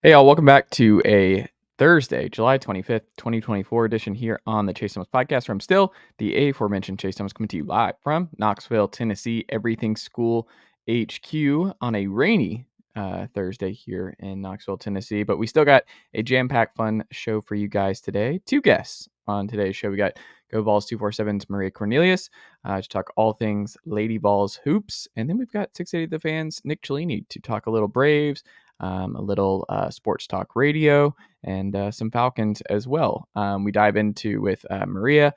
Hey, all, welcome back to a Thursday, July 25th, 2024 edition here on the Chase Thomas podcast, where I'm still the aforementioned Chase Thomas coming to you live from Knoxville, Tennessee, Everything School HQ on a rainy Thursday here in Knoxville, Tennessee. But we still got a jam-packed fun show for you guys today. Two guests on today's show. We got Go Vols 247's Maria Cornelius to talk all things Lady Vols hoops. And then we've got 680 The Fans, Nick Cellini, to talk a little Braves, a little sports talk radio, and some Falcons as well. We dive into with Maria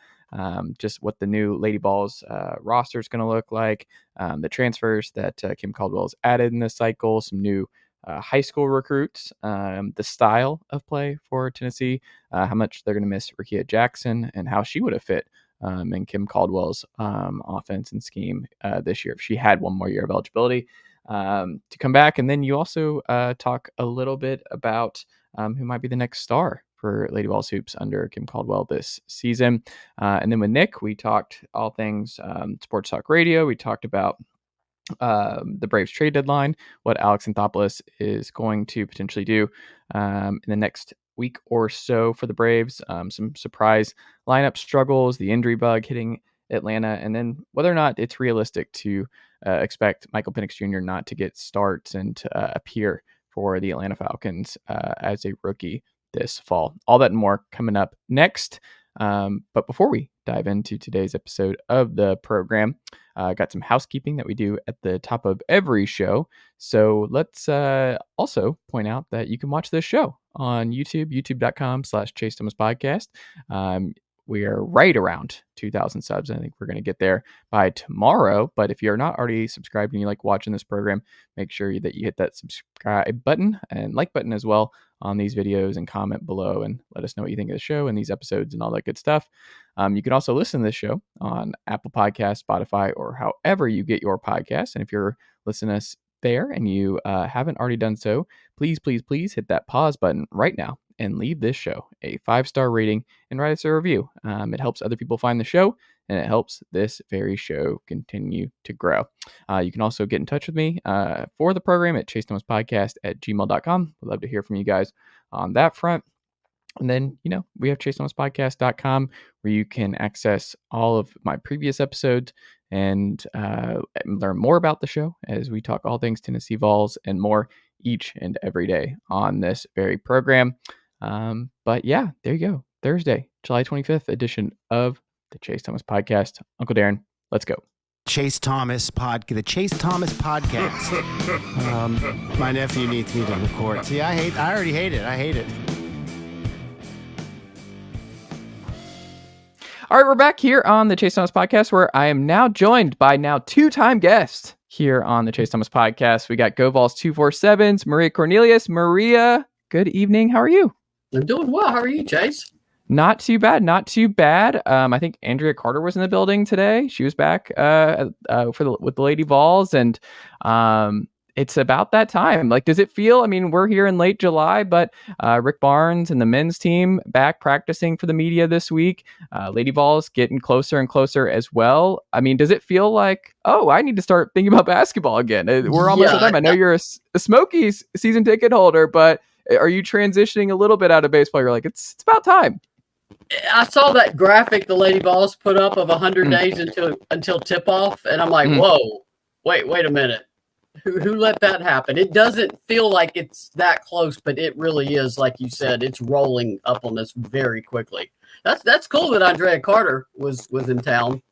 just what the new Lady Vols roster is going to look like, the transfers that Kim Caldwell's added in this cycle, some new high school recruits, the style of play for Tennessee, how much they're going to miss Rikea Jackson, and how she would have fit in Kim Caldwell's offense and scheme this year if she had one more year of eligibility to come back. And then you also talk a little bit about who might be the next star for Lady Vols hoops under Kim Caldwell this season. And then with Nick, we talked all things sports talk radio. We talked about the Braves trade deadline, what Alex Anthopoulos is going to potentially do in the next week or so for the Braves, some surprise lineup struggles, the injury bug hitting Atlanta, and then whether or not it's realistic to expect Michael Penix Jr. not to get starts and to appear for the Atlanta Falcons as a rookie this fall. All that and more coming up next. But before we dive into today's episode of the program, got some housekeeping that we do at the top of every show. So let's also point out that you can watch this show on YouTube, youtube.com/Chase Thomas Podcast. We are right around 2,000 subs. I think we're going to get there by tomorrow. But if you're not already subscribed and you like watching this program, make sure that you hit that subscribe button and like button as well on these videos, and comment below and let us know what you think of the show and these episodes and all that good stuff. You can also listen to this show on Apple Podcasts, Spotify, or however you get your podcasts. And if you're listening to us there and you haven't already done so, please hit that pause button right now and leave this show a 5-star rating and write us a review. It helps other people find the show, and it helps this very show continue to grow. You can also get in touch with me for the program at chasethomaspodcast@gmail.com. We'd love to hear from you guys on that front. And then, we have chasethomaspodcast.com, where you can access all of my previous episodes and learn more about the show as we talk all things Tennessee Vols and more each and every day on this very program. But yeah, there you go. Thursday, July 25th edition of the Chase Thomas Podcast. Uncle Darren, let's go. The Chase Thomas Podcast. My nephew needs me to record. See, I already hate it. I hate it. All right, we're back here on the Chase Thomas Podcast, where I am now joined by two-time guest here on the Chase Thomas Podcast. We got Go Vols 247's Maria Cornelius. Maria, good evening. How are you? I'm doing well. How are you, Chase? Not too bad. I think Andrea Carter was in the building today. She was back with the Lady Vols, and it's about that time. Like, does it feel? I mean, we're here in late July, but Rick Barnes and the men's team back practicing for the media this week. Lady Vols getting closer and closer as well. I mean, does it feel like, oh, I need to start thinking about basketball again? We're almost at time. I know you're a Smokies season ticket holder, but are you transitioning a little bit out of baseball? You're like, it's about time. I saw that graphic the Lady Vols put up of 100 days until tip-off, and I'm like, whoa, wait a minute. Who let that happen? It doesn't feel like it's that close, but it really is. Like you said, it's rolling up on us very quickly. That's cool that Andrea Carter was in town.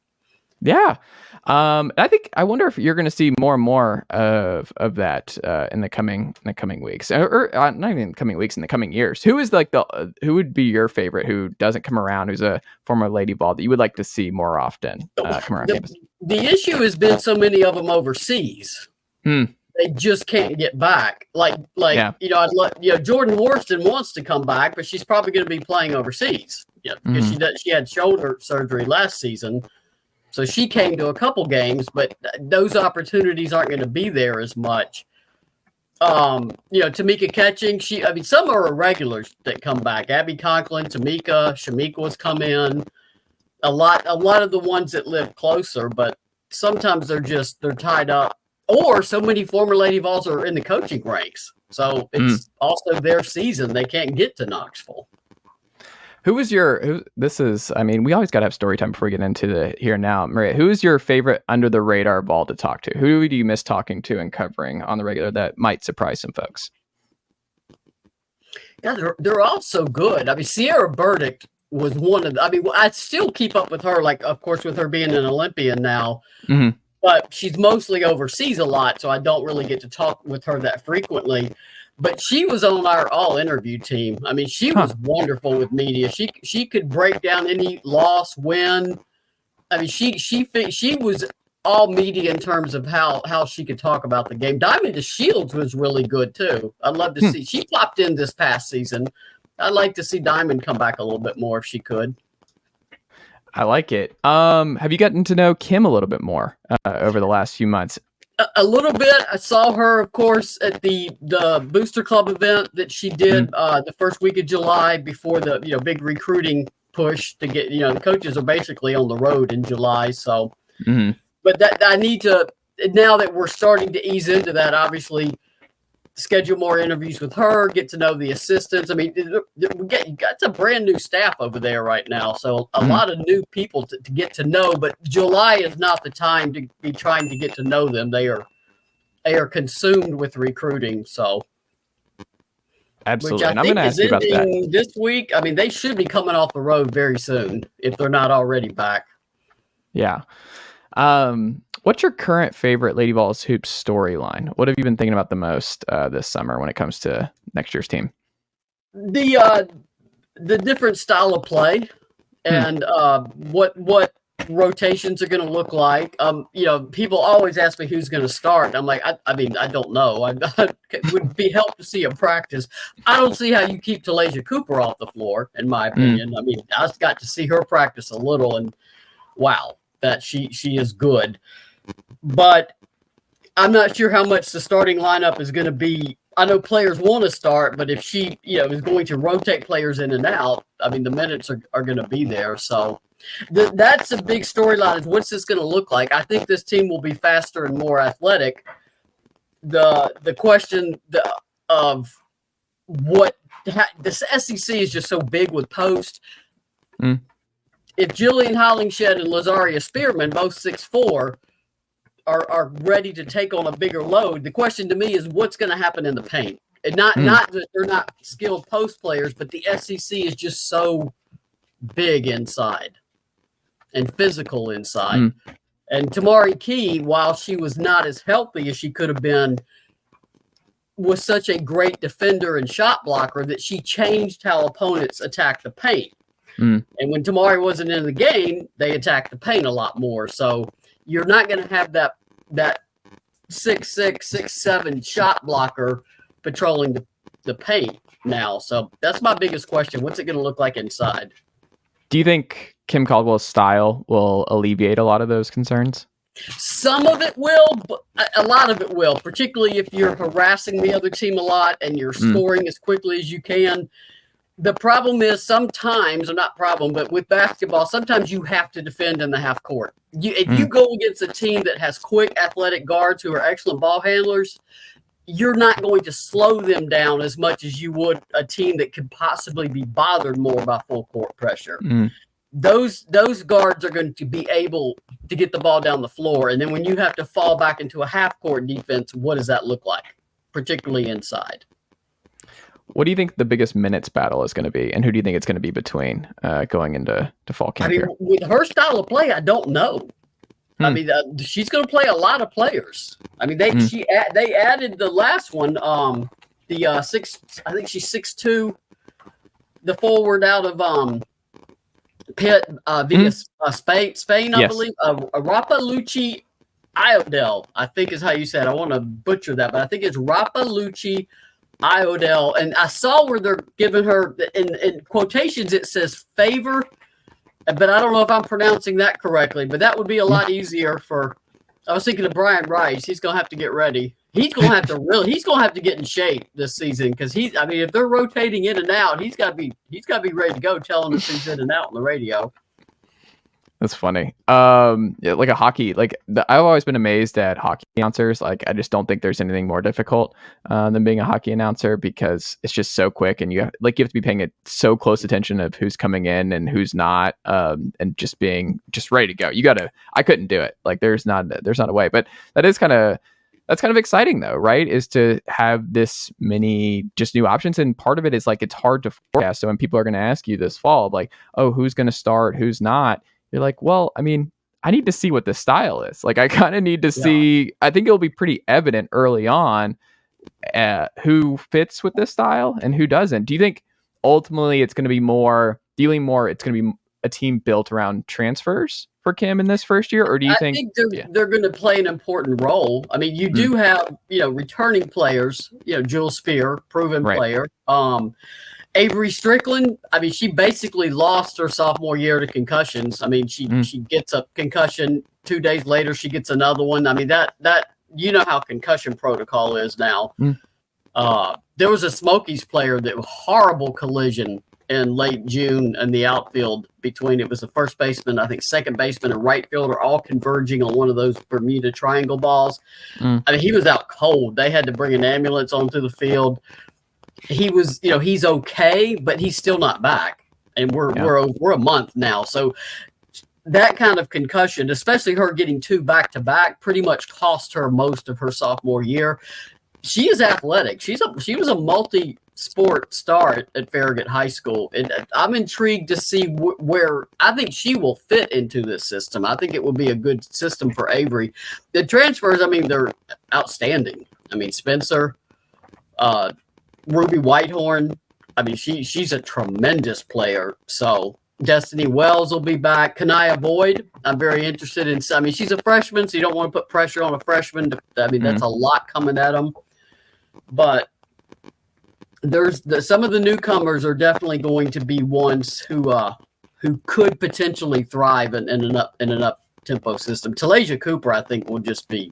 Yeah. I wonder if you're going to see more and more of that in the coming weeks, or not even coming weeks, in the coming years. Who is who would be your favorite who doesn't come around, who's a former Lady Vol that you would like to see more often come around campus? The issue has been so many of them overseas. They just can't get back. Jordan Warston wants to come back, but she's probably going to be playing overseas. Because she had shoulder surgery last season. So she came to a couple games, but those opportunities aren't going to be there as much. Tamika Catching, some are irregulars that come back. Abby Conklin, Shamika's come in. A lot of the ones that live closer, but sometimes they're tied up. Or so many former Lady Vols are in the coaching ranks. So it's also their season. They can't get to Knoxville. We always got to have story time before we get into the here and now. Maria, who is your favorite under the radar ball to talk to? Who do you miss talking to and covering on the regular that might surprise some folks? Yeah, they're all so good. I mean, Sierra Burdick was one of I still keep up with her, like, of course, with her being an Olympian now, but she's mostly overseas a lot, so I don't really get to talk with her that frequently. But she was on our all-interview team. I mean, she was wonderful with media. She could break down any loss, win. I mean, she was all media in terms of how she could talk about the game. Diamond DeShields was really good, too. I'd love to see. She popped in this past season. I'd like to see Diamond come back a little bit more if she could. I like it. Have you gotten to know Kim a little bit more over the last few months? A little bit. I saw her, of course, at the Booster Club event that she did the first week of July before the big recruiting push to get the coaches are basically on the road in July. So, but that I need to, now that we're starting to ease into that, obviously schedule more interviews with her, get to know the assistants. I mean, we got a brand new staff over there right now, so a lot of new people to get to know. But July is not the time to be trying to get to know them. They are consumed with recruiting. So, absolutely, and I'm going to ask you about that this week. I mean, they should be coming off the road very soon if they're not already back. Yeah. What's your current favorite Lady Vols hoops storyline? What have you been thinking about the most this summer when it comes to next year's team? The different style of play and what rotations are going to look like. People always ask me who's going to start. I'm like, I mean, I don't know. It would be helpful to see a practice. I don't see how you keep Talasia Cooper off the floor, in my opinion. I mean, I just got to see her practice a little, and wow, that she is good. But I'm not sure how much the starting lineup is going to be. I know players want to start, but if she, is going to rotate players in and out, I mean, the minutes are going to be there. So that's a big storyline, is what's this going to look like? I think this team will be faster and more athletic. The question of the SEC is just so big with post. If Jillian Hollingshed and Lazaria Spearman, both 6'4", are ready to take on a bigger load, the question to me is what's going to happen in the paint. And not that they're not skilled post players, but the SEC is just so big inside and physical inside. And Tamari Key, while she was not as healthy as she could have been, was such a great defender and shot blocker that she changed how opponents attack the paint. And when Tamari wasn't in the game, they attacked the paint a lot more. So you're not going to have that 6'6", 6'7" shot blocker patrolling the paint now. So that's my biggest question. What's it going to look like inside? Do you think Kim Caldwell's style will alleviate a lot of those concerns? Some of it will, but a lot of it will, particularly if you're harassing the other team a lot and you're scoring as quickly as you can. The problem is sometimes, or not problem, but with basketball, sometimes you have to defend in the half court. If you go against a team that has quick athletic guards who are excellent ball handlers, you're not going to slow them down as much as you would a team that could possibly be bothered more by full court pressure. Those guards are going to be able to get the ball down the floor. And then when you have to fall back into a half court defense, what does that look like, particularly inside? What do you think the biggest minutes battle is going to be, and who do you think it's going to be between going into fall camp? I mean, here? With her style of play, I don't know. I mean, she's going to play a lot of players. I mean, they added the last one, I think she's 6'2", the forward out of Pitt via Spain, I believe. Rapa Lucci Iodel, I think is how you said. I want to butcher that, but I think it's Rapa Lucci Iodel. And I saw where they're giving her, in quotations, it says favor, but I don't know if I'm pronouncing that correctly. But that would be a lot easier for. I was thinking of Brian Rice. He's going to have to get ready. He's going to have to get in shape this season because if they're rotating in and out, he's got to be ready to go, telling us who's in and out on the radio. That's funny. Yeah, like a hockey, I've always been amazed at hockey announcers. Like, I just don't think there's anything more difficult than being a hockey announcer, because it's just so quick, and you have to be paying so close attention of who's coming in and who's not, and just being just ready to go. I couldn't do it. Like, there's not a way. But that's kind of exciting though, right? Is to have this many just new options, and part of it is like it's hard to forecast. So when people are going to ask you this fall, like, oh, who's going to start, who's not? You're like, well, I mean, I need to see what the style is. Like, I kind of need to see. I think it'll be pretty evident early on who fits with this style and who doesn't. Do you think ultimately it's going to be more dealing more? It's going to be a team built around transfers for Kim in this first year, or do you think they're going to play an important role? I mean, you do have returning players. Jules Spear, proven player. Avery Strickland, I mean, she basically lost her sophomore year to concussions. I mean, she gets a concussion. 2 days later, she gets another one. I mean, that how concussion protocol is now. There was a Smokies player that horrible collision in late June in the outfield between, it was the first baseman, I think second baseman and right fielder, all converging on one of those Bermuda Triangle balls. I mean, he was out cold. They had to bring an ambulance onto the field. He was, he's okay, but he's still not back. And we're a month now. So that kind of concussion, especially her getting 2 back-to-back, pretty much cost her most of her sophomore year. She is athletic. She was a multi-sport star at Farragut High School. And I'm intrigued to see where I think she will fit into this system. I think it will be a good system for Avery. The transfers, I mean, they're outstanding. I mean, Spencer, Ruby Whitehorn, I mean, she's a tremendous player. So Destiny Wells will be back. Kanaya Boyd, I'm very interested in. I mean, she's a freshman, so you don't want to put pressure on a freshman. I mean, that's a lot coming at them. But there's some of the newcomers are definitely going to be ones who could potentially thrive in an up tempo system. Talasia Cooper, I think, will just be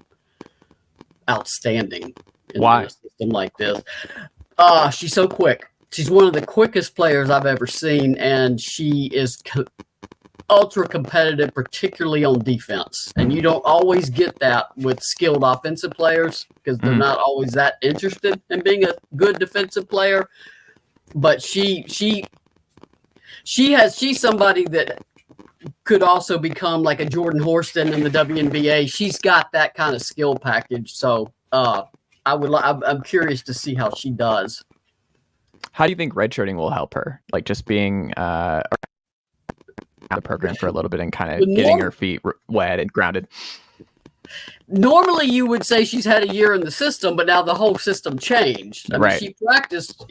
outstanding in a system like this. She's so quick. She's one of the quickest players I've ever seen, and she is ultra competitive, particularly on defense. And you don't always get that with skilled offensive players because they're not always that interested in being a good defensive player. But she's somebody that could also become like a Jordan Horston in the WNBA. She's got that kind of skill package. So I'm curious to see how she does. How do you think redshirting will help her? Like, just being the program for a little bit and kind of getting her feet wet and grounded. Normally, you would say she's had a year in the system, but now the whole system changed. I mean, she practiced,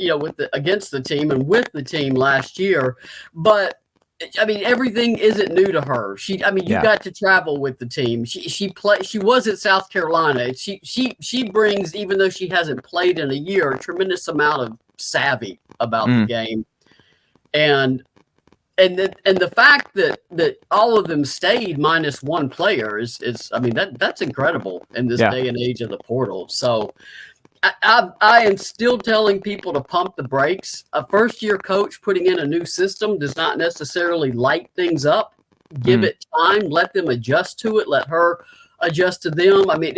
against the team and with the team last year, but I mean, everything isn't new to her. You got to travel with the team. She was at South Carolina. She brings, even though she hasn't played in a year, a tremendous amount of savvy about the game. And the fact that all of them stayed minus one player is I mean, that's incredible in this day and age of the portal. So I am still telling people to pump the brakes. A first-year coach putting in a new system does not necessarily light things up. Give it time. Let them adjust to it. Let her adjust to them. I mean,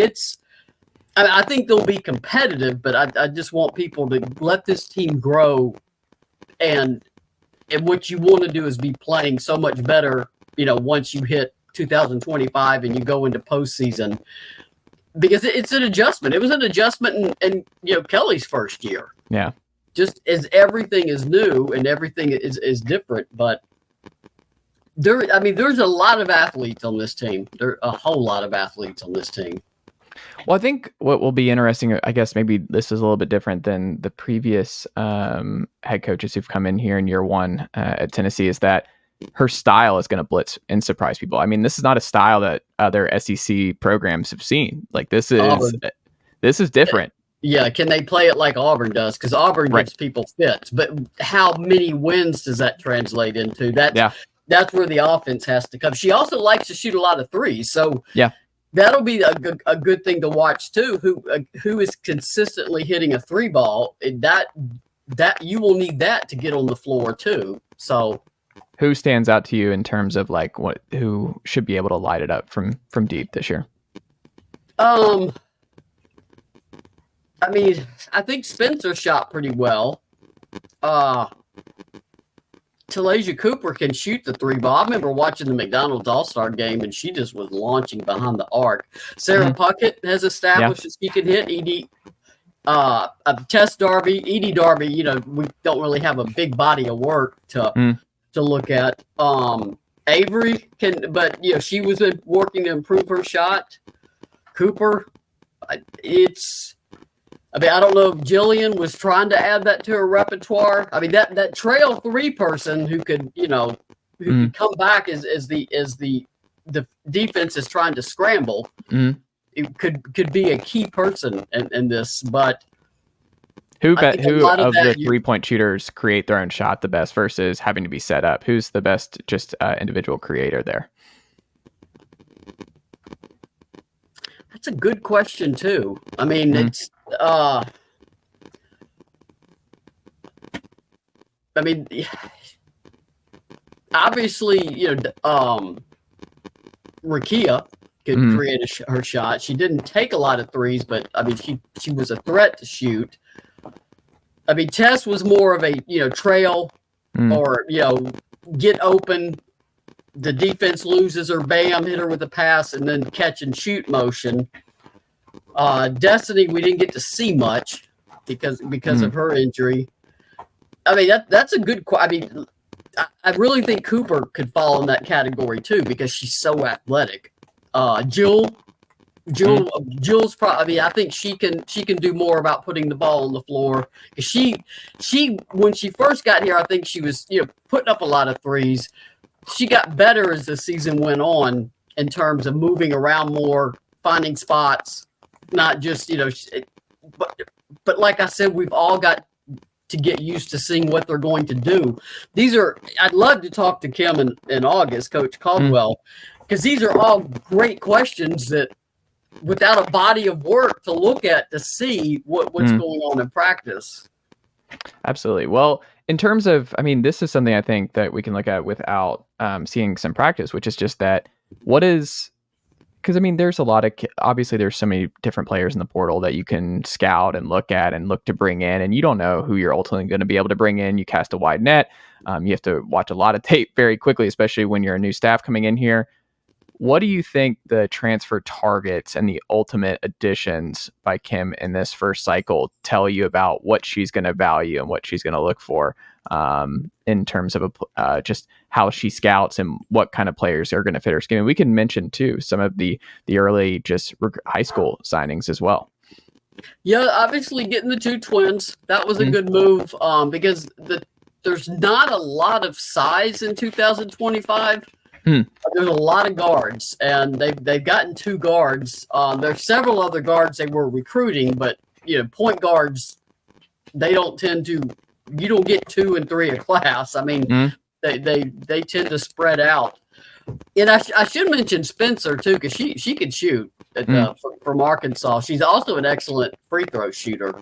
I think they'll be competitive, but I just want people to let this team grow. And what you want to do is be playing so much better, once you hit 2025 and you go into postseason. Because it's an adjustment. It was an adjustment in Kelly's first year. Yeah. Just as everything is new and everything is different. But there's a lot of athletes on this team. There are a whole lot of athletes on this team. Well, I think what will be interesting, I guess maybe this is a little bit different than the previous head coaches who've come in here in year one at Tennessee, is that her style is going to blitz and surprise people. I mean, this is not a style that other SEC programs have seen. Like, this is different. Yeah, can they play it like Auburn does? Because Auburn gives people fits, but how many wins does that translate into? That's where the offense has to come. She also likes to shoot a lot of threes, so that'll be a good thing to watch too. Who is consistently hitting a three ball? That you will need that to get on the floor too. So Who stands out to you in terms of like who should be able to light it up from deep this year? I mean, I think Spencer shot pretty well. Talasia Cooper can shoot the three ball. I remember watching the McDonald's All-Star game, and she just was launching behind the arc. Sarah Puckett has established that she can hit. Tess Darby, Edie Darby, we don't really have a big body of work to look at. Avery can, but she was working to improve her shot. Cooper, I don't know if Jillian was trying to add that to her repertoire. I mean, that trail three person who could, could come back as the defense is trying to scramble. It could be a key person in this, but who of the 3-point shooters create their own shot the best versus having to be set up? Who's the best just individual creator there? That's a good question too. I mean, it's obviously, Rikea could create her shot. She didn't take a lot of threes, but I mean, she was a threat to shoot. I mean, Tess was more of a trail or get open. The defense loses her, bam, hit her with a pass, and then catch and shoot motion. Destiny, we didn't get to see much because of her injury. I mean, that's a good. I mean, I really think Cooper could fall in that category too because she's so athletic. Jill's probably. I mean, I think she can do more about putting the ball on the floor. She when she first got here, I think she was putting up a lot of threes. She got better as the season went on in terms of moving around more, finding spots, not just but like I said, we've all got to get used to seeing what they're going to do. I'd love to talk to Kim in August, Coach Caldwell, because these are all great questions that without a body of work to look at to see what's going on in practice. Absolutely. Well, in terms of, I mean, this is something I think that we can look at without seeing some practice, which is just that because I mean, there's a lot of, obviously there's so many different players in the portal that you can scout and look at and look to bring in, and you don't know who you're ultimately going to be able to bring in. You cast a wide net. You have to watch a lot of tape very quickly, especially when you're a new staff coming in here. What do you think the transfer targets and the ultimate additions by Kim in this first cycle tell you about what she's going to value and what she's going to look for in terms of just how she scouts and what kind of players are going to fit her scheme? And we can mention too some of the early just high school signings as well. Yeah, obviously getting the two twins, that was a good move because there's not a lot of size in 2025. There's a lot of guards, and they've gotten two guards. There's several other guards they were recruiting, but point guards, they don't tend to. You don't get 2 and 3 a class. I mean, they tend to spread out. And I should mention Spencer too, because she could shoot from Arkansas. She's also an excellent free throw shooter,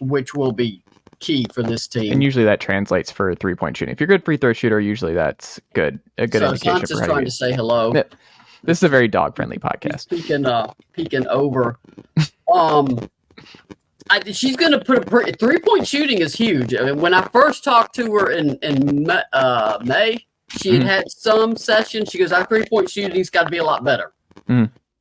which will be key for this team. And usually that translates for 3-point shooting. If you're a good free throw shooter, usually that's good. A good indication Santa's for how trying to say hello. This is a very dog friendly podcast. Peeking over. She's going to put 3-point shooting is huge. I mean, when I first talked to her in May, she had some sessions. She goes, "Our 3-point shooting's got to be a lot better."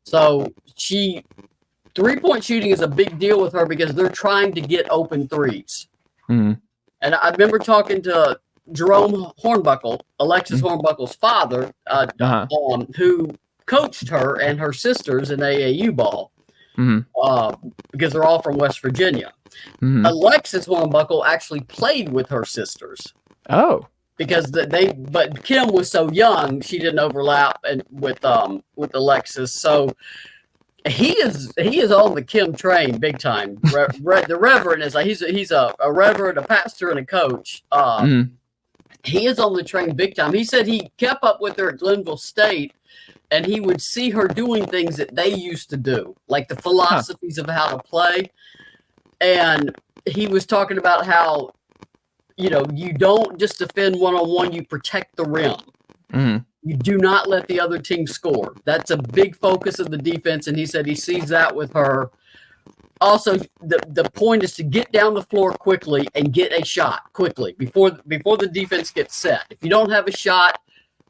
So 3-point shooting is a big deal with her because they're trying to get open threes. And I remember talking to Jerome Hornbuckle, Alexis Hornbuckle's father, who coached her and her sisters in AAU ball because they're all from West Virginia. Alexis Hornbuckle actually played with her sisters. Oh. Because but Kim was so young, she didn't overlap with Alexis. So he is on the Kim train big time. The Reverend is like he's a reverend, a pastor, and a coach. He is on the train big time. He said he kept up with her at Glenville State, and he would see her doing things that they used to do, like the philosophies of how to play. And he was talking about how you don't just defend one-on-one, you protect the rim. Mm-hmm. You do not let the other team score. That's a big focus of the defense, and he said he sees that with her. Also, the point is to get down the floor quickly and get a shot quickly before the defense gets set. If you don't have a shot,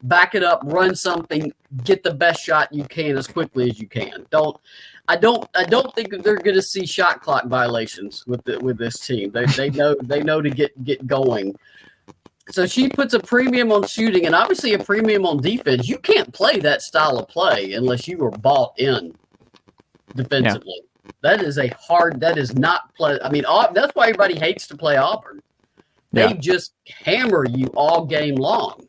back it up, run something, get the best shot you can as quickly as you can. I don't think they're going to see shot clock violations with this team. They know to get going. So she puts a premium on shooting and obviously a premium on defense. You can't play that style of play unless you were bought in defensively. Yeah. That is not play. I mean, that's why everybody hates to play Auburn. They just hammer you all game long.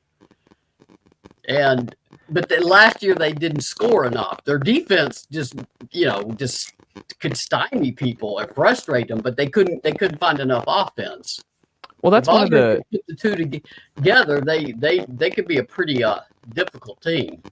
But last year they didn't score enough. Their defense just could stymie people and frustrate them, but they couldn't find enough offense. Well, that's one of the put the two together. They could be a pretty difficult team.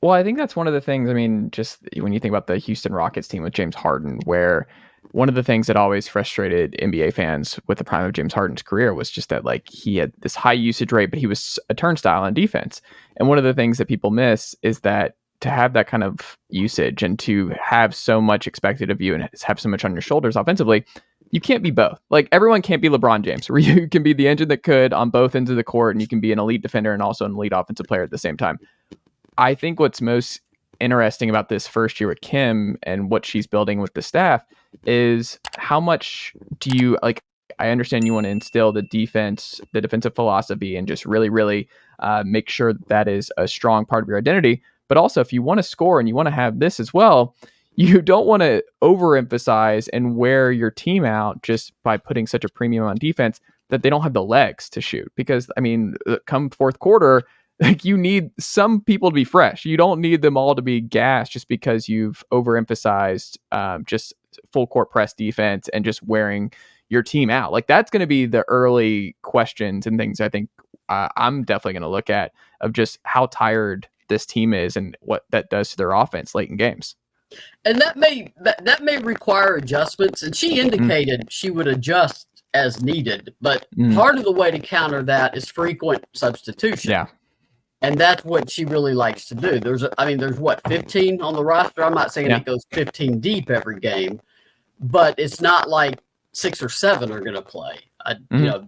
Well, I think that's one of the things. I mean, just when you think about the Houston Rockets team with James Harden, where one of the things that always frustrated NBA fans with the prime of James Harden's career was just that, like, he had this high usage rate, but he was a turnstile on defense. And one of the things that people miss is that to have that kind of usage and to have so much expected of you and have so much on your shoulders offensively, you can't be both. Like, everyone can't be LeBron James, where you can be the engine that could on both ends of the court, and you can be an elite defender and also an elite offensive player at the same time. I think what's most interesting about this first year with Kim and what she's building with the staff is how much do you, like, I understand you want to instill the defensive philosophy and just really, really make sure that is a strong part of your identity. But also, if you want to score and you want to have this as well, you don't want to overemphasize and wear your team out just by putting such a premium on defense that they don't have the legs to shoot. Because, I mean, come fourth quarter, like, you need some people to be fresh. You don't need them all to be gassed just because you've overemphasized just full court press defense and just wearing your team out. Like, that's going to be the early questions and things I think I'm definitely going to look at, of just how tired this team is and what that does to their offense late in games. And that may require adjustments. And she indicated she would adjust as needed. But part of the way to counter that is frequent substitution. Yeah. And that's what she really likes to do. There's 15 on the roster. I'm not saying it goes 15 deep every game, but it's not like 6 or 7 are going to play.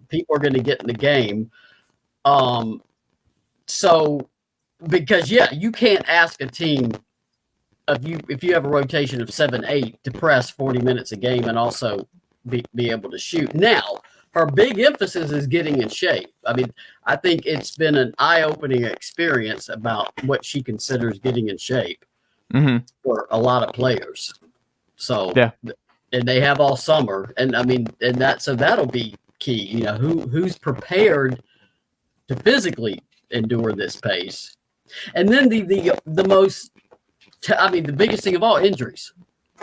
People are going to get in the game. So because you can't ask a team if you have a rotation of 7-8 to press 40 minutes a game and also be able to shoot. Now, her big emphasis is getting in shape. I mean, I think it's been an eye-opening experience about what she considers getting in shape for a lot of players. So, and they have all summer, and I mean, so that'll be key. Who's prepared to physically endure this pace, and then the biggest thing of all, injuries.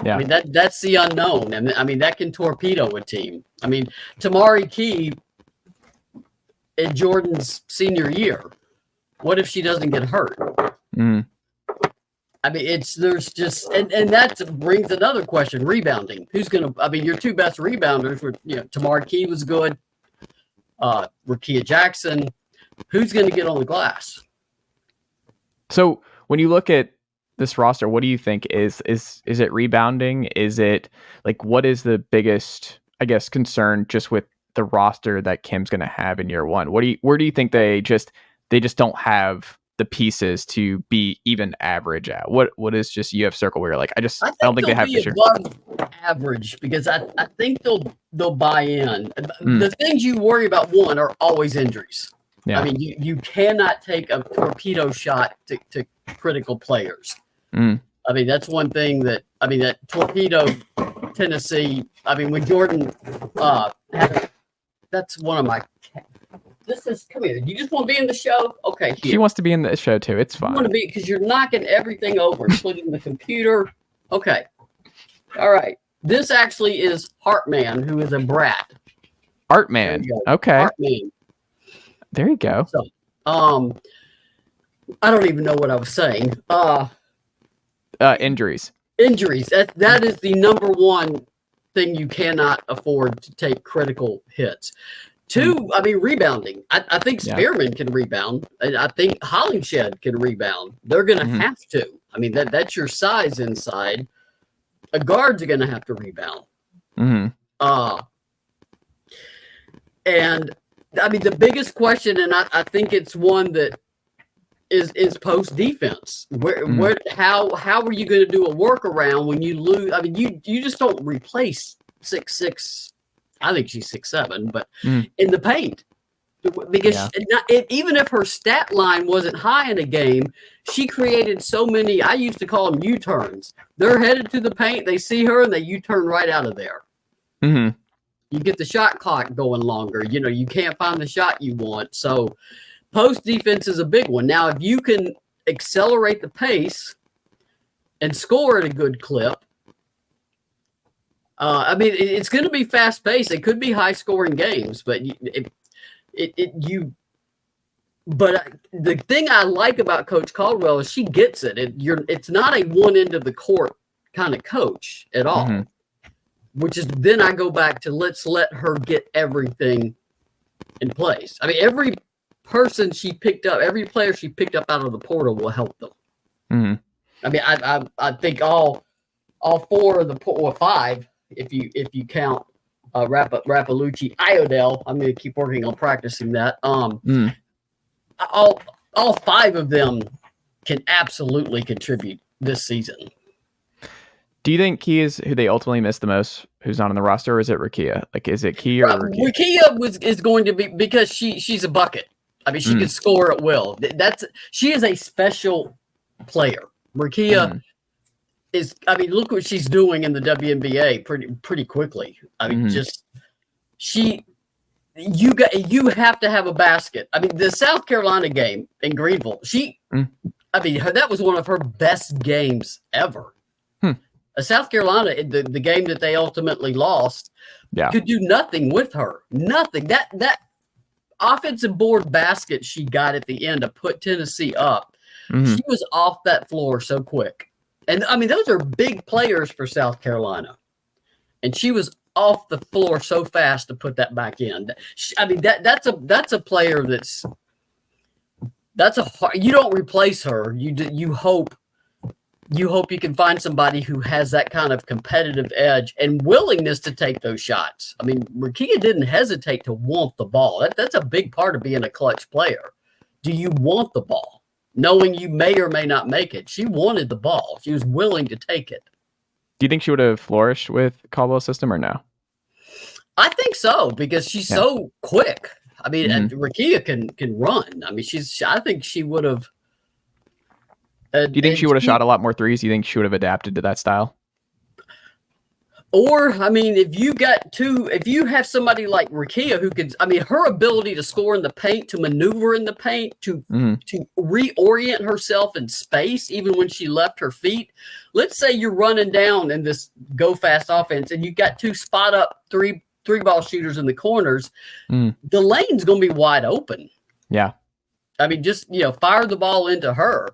Yeah. I mean, that's the unknown. And I mean, that can torpedo a team. I mean, Tamari Key in Jordan's senior year, what if she doesn't get hurt? I mean, there's just, and that brings another question, rebounding. Your two best rebounders were, Tamari Key was good, Rikea Jackson. Who's going to get on the glass? So when you look at this roster, what do you think is it rebounding? Is it, like, what is the biggest, I guess, concern just with the roster that Kim's going to have in year one? Where do you think they just don't have the pieces to be even average at? What is just you have circle where you're like, I don't think they have this year. Above average, because I think they'll buy in. The things you worry about, one, are always injuries. Yeah. I mean, you cannot take a torpedo shot to critical players. I mean, that's one thing that torpedo Tennessee. I mean, when Jordan, that's one of my. Come here. You just want to be in the show? Okay. Here. She wants to be in the show too. It's fine. You want to be, because you're knocking everything over, including the computer. Okay. All right. This actually is Hartman, who is a brat. Hartman. Okay. Hartman. There you go. So, I don't even know what I was saying. Injuries. Injuries. That is the number one thing you cannot afford to take critical hits. Two, I mean, rebounding. I think Spearman can rebound. And I think Hollingshed can rebound. They're going to have to. I mean, that's your size inside. A guard's going to have to rebound. And I mean, the biggest question, and I think it's one that is post defense. How are you going to do a workaround when you lose? I mean, you just don't replace 6'6". I think she's 6'7", but in the paint, because even if her stat line wasn't high in a game, she created so many. I used to call them U-turns. They're headed to the paint. They see her and they U-turn right out of there. You get the shot clock going longer. You know, you can't find the shot you want. So post defense is a big one. Now, if you can accelerate the pace and score at a good clip, I mean, it's going to be fast paced. It could be high scoring games, but But the thing I like about Coach Caldwell is she gets it. It's not a one end of the court kind of coach at all. Which is then I go back to let's let her get everything in place. I mean, every person she picked up, every player she picked up out of the portal will help them. I mean, I think all four of the or five, if you count Rappalucci, Iodell. I'm going to keep working on practicing that. All five of them can absolutely contribute this season. Do you think Key is who they ultimately miss the most, who's not on the roster, or is it Rickea? Like, is it Key or Rickea? Rickea is going to be, because she's a bucket. I mean, she can score at will. She is a special player. Rickea is, I mean, look what she's doing in the WNBA pretty quickly. I mean, you have to have a basket. I mean, the South Carolina game in Greenville, I mean, that was one of her best games ever. South Carolina, the game that they ultimately lost, could do nothing with her. Nothing. That offensive board basket she got at the end to put Tennessee up, she was off that floor so quick. And, I mean, those are big players for South Carolina. And she was off the floor so fast to put that back in. I mean, that's a player you don't replace her. You hope you can find somebody who has that kind of competitive edge and willingness to take those shots. I mean, Rickea didn't hesitate to want the ball. That's a big part of being a clutch player. Do you want the ball? Knowing you may or may not make it. She wanted the ball. She was willing to take it. Do you think she would have flourished with Caldwell's system or no? I think so, because she's so quick. I mean, and Rickea can run. I mean, I think she would have. Do you think she would have shot a lot more threes? Do you think she would have adapted to that style? Or, I mean, if you have somebody like Rickea who could, I mean, her ability to score in the paint, to maneuver in the paint, to reorient herself in space, even when she left her feet. Let's say you're running down in this go fast offense and you got two spot up three ball shooters in the corners. The lane's going to be wide open. Yeah. I mean, just, fire the ball into her.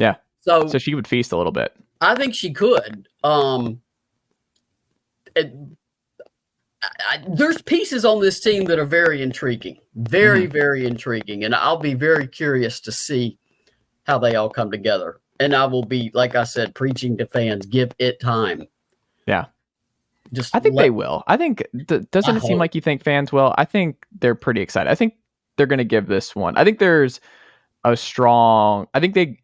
Yeah. So she would feast a little bit. I think she could. There's pieces on this team that are very intriguing, very intriguing, and I'll be very curious to see how they all come together. And I will be, like I said, preaching to fans: give it time. Yeah, I think they will. I think doesn't it seem like you think fans will? I think they're pretty excited. I think they're going to give this one. I think there's a strong. I think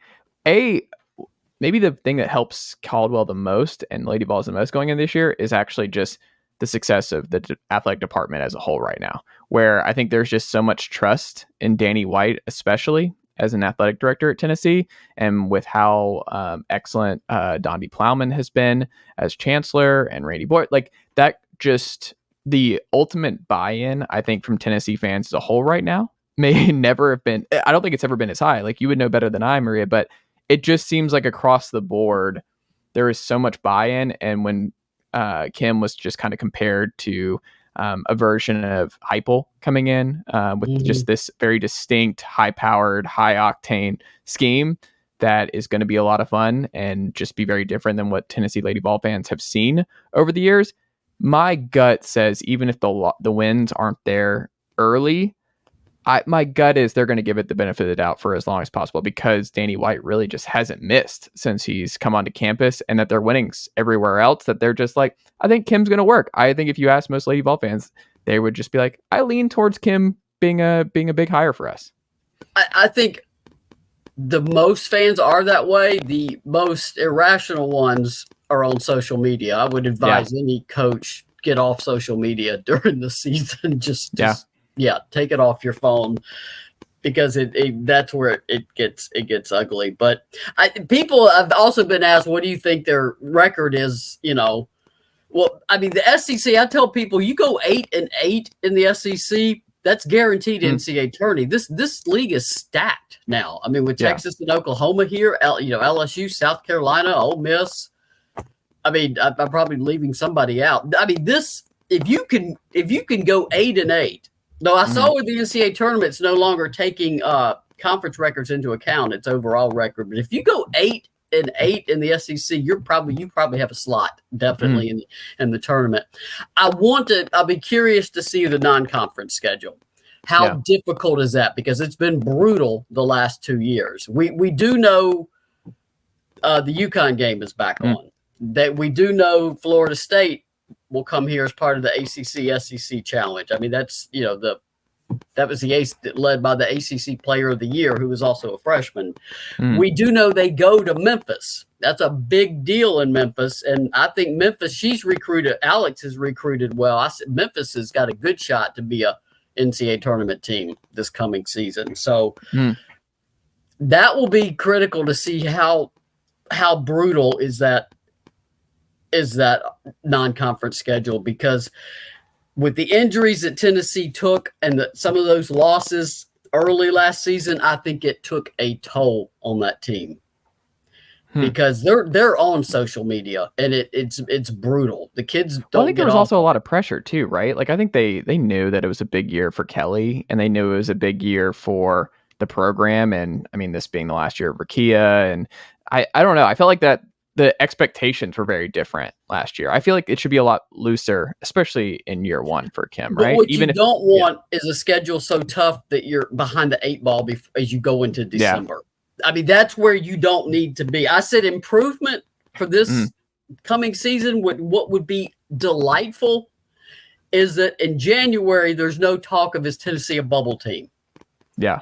maybe the thing that helps Caldwell the most and Lady Vols the most going in this year is actually just the success of the athletic department as a whole right now, where I think there's just so much trust in Danny White, especially as an athletic director at Tennessee, and with how excellent Dondi Plowman has been as chancellor and Randy Boyd, like that, just the ultimate buy-in, I think, from Tennessee fans as a whole right now may never have been, I don't think it's ever been as high. Like, you would know better than I, Maria, but it just seems like across the board, there is so much buy-in. And when Kim was just kind of compared to a version of Heupel coming in with just this very distinct, high-powered, high-octane scheme that is going to be a lot of fun and just be very different than what Tennessee Lady Vol fans have seen over the years. My gut says even if the wins aren't there early, my gut is they're going to give it the benefit of the doubt for as long as possible, because Danny White really just hasn't missed since he's come onto campus, and that they're winning everywhere else, that they're just like, I think Kim's going to work. I think if you ask most Lady Vol fans, they would just be like, I lean towards Kim being a big hire for us. I think the most fans are that way. The most irrational ones are on social media. I would advise any coach, get off social media during the season. Just take it off your phone, because that's where it gets ugly. But people have also been asked, what do you think their record is? Well, I mean, the SEC, I tell people, you go 8-8 in the SEC, that's guaranteed NCAA tourney. This league is stacked now. I mean, with Texas and Oklahoma here, LSU, South Carolina, Ole Miss. I mean, I'm probably leaving somebody out. I mean, if you can go 8-8. Though I saw with the NCAA tournament, it's no longer taking conference records into account, its overall record. But if you go 8-8 in the SEC, you probably have a slot definitely in the tournament. I'll be curious to see the non-conference schedule. How difficult is that? Because it's been brutal the last 2 years. We do know the UConn game is back on. That we do know Florida State will come here as part of the ACC SEC challenge. I mean, that's that was the ace led by the ACC Player of the Year, who was also a freshman. We do know they go to Memphis. That's a big deal in Memphis, and I think Memphis. Alex has recruited well. I said Memphis has got a good shot to be a NCAA tournament team this coming season. So that will be critical to see how brutal is that non-conference schedule, because with the injuries that Tennessee took and some of those losses early last season, I think it took a toll on that team because they're on social media and it's brutal. The kids don't. I think there was also a lot of pressure too, right? Like I think they knew that it was a big year for Kelly, and they knew it was a big year for the program. And I mean, this being the last year of Rickea, and I don't know. I felt like that the expectations were very different last year. I feel like it should be a lot looser, especially in year one for Kim, right? What you don't want is a schedule so tough that you're behind the 8 ball as you go into December. I mean, that's where you don't need to be. I said improvement for this coming season. What would be delightful is that in January, there's no talk of, is Tennessee a bubble team? Yeah.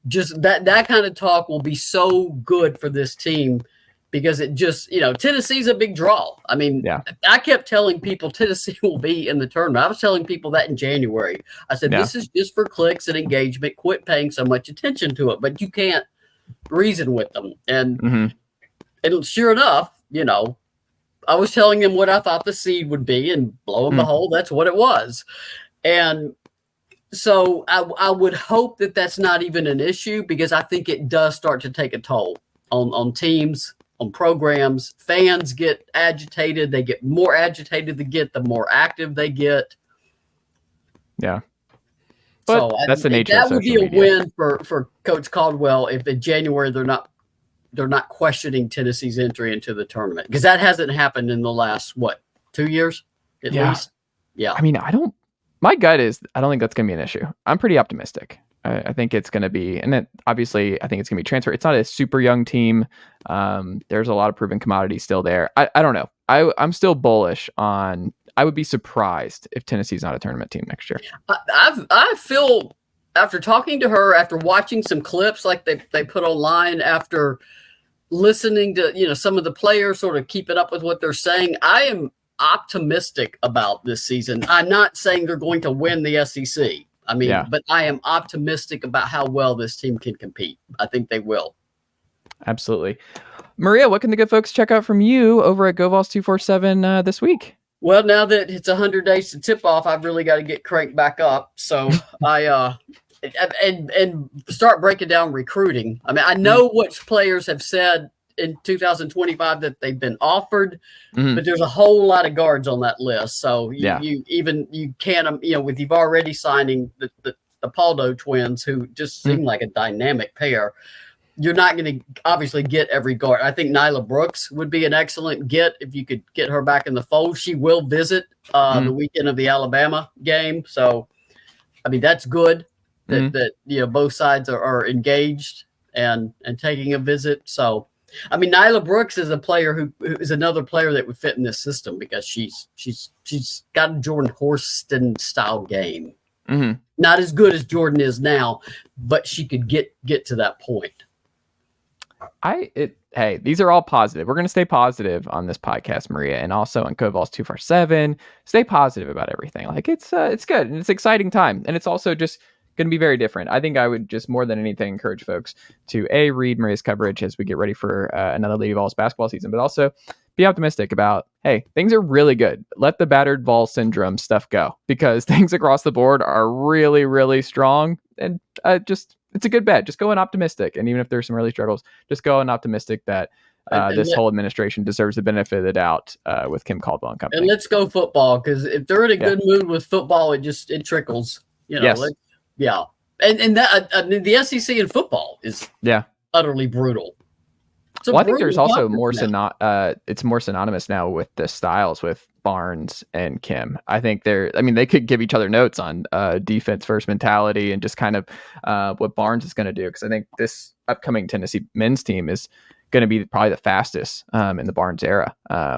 Just that kind of talk will be so good for this team, because it just, Tennessee's a big draw. I mean, I kept telling people Tennessee will be in the tournament. I was telling people that in January. I said, this is just for clicks and engagement. Quit paying so much attention to it. But you can't reason with them. And sure enough, I was telling them what I thought the seed would be, and lo and behold, that's what it was. And so I would hope that that's not even an issue, because I think it does start to take a toll on teams, on programs. Fans get agitated. They get more agitated the more active they get. Yeah. But that's the nature of social media. That would be a win for Coach Caldwell if in January they're not questioning Tennessee's entry into the tournament, because that hasn't happened in the last 2 years at least. Yeah. I mean, my gut is I don't think that's going to be an issue. I'm pretty optimistic. I think it's going to be, and then obviously I think it's going to be transfer. It's not a super young team. There's a lot of proven commodities still there. I don't know. I'm still bullish on. I would be surprised if Tennessee's not a tournament team next year. I feel, after talking to her, after watching some clips like they put online, after listening to some of the players sort of keeping up with what they're saying, I am optimistic about this season. I'm not saying they're going to win the SEC. I mean, but I am optimistic about how well this team can compete. I think they will. Absolutely. Maria, what can the good folks check out from you over at GoVols 247 this week? Well, now that it's 100 days to tip off, I've really got to get cranked back up. So I and start breaking down recruiting. I mean, I know which players have said in 2025 that they've been offered, but there's a whole lot of guards on that list. So you can't, with you've already signing the Paldo twins, who just seem like a dynamic pair. You're not going to obviously get every guard. I think Nyla Brooks would be an excellent get if you could get her back in the fold. She will visit the weekend of the Alabama game. So I mean, that's good that both sides are engaged and taking a visit. So, I mean, Nyla Brooks is a player who is another player that would fit in this system because she's got a Jordan Horston style game. Mm-hmm. Not as good as Jordan is now, but she could get to that point. Hey, these are all positive. We're going to stay positive on this podcast, Maria, and also on Vols 247. Stay positive about everything. Like it's good and it's an exciting time, and it's also just going to be very different. I think I would just more than anything encourage folks to read Maria's coverage as we get ready for another Lady Vols basketball season, but also be optimistic about, hey, things are really good. Let the battered Vols syndrome stuff go because things across the board are really, really strong, and it's a good bet. Just go in optimistic. And even if there's some early struggles, just go in optimistic that this whole administration deserves the benefit of the doubt with Kim Caldwell and company. And let's go football, because if they're in a good mood with football, it trickles. Yes. And that, I mean, the SEC in football is utterly brutal. Well, I think there's also more it's more synonymous now with the styles with Barnes and Kim. I think they could give each other notes on defense first mentality and just kind of what Barnes is going to do. Because I think this upcoming Tennessee men's team is going to be probably the fastest in the Barnes era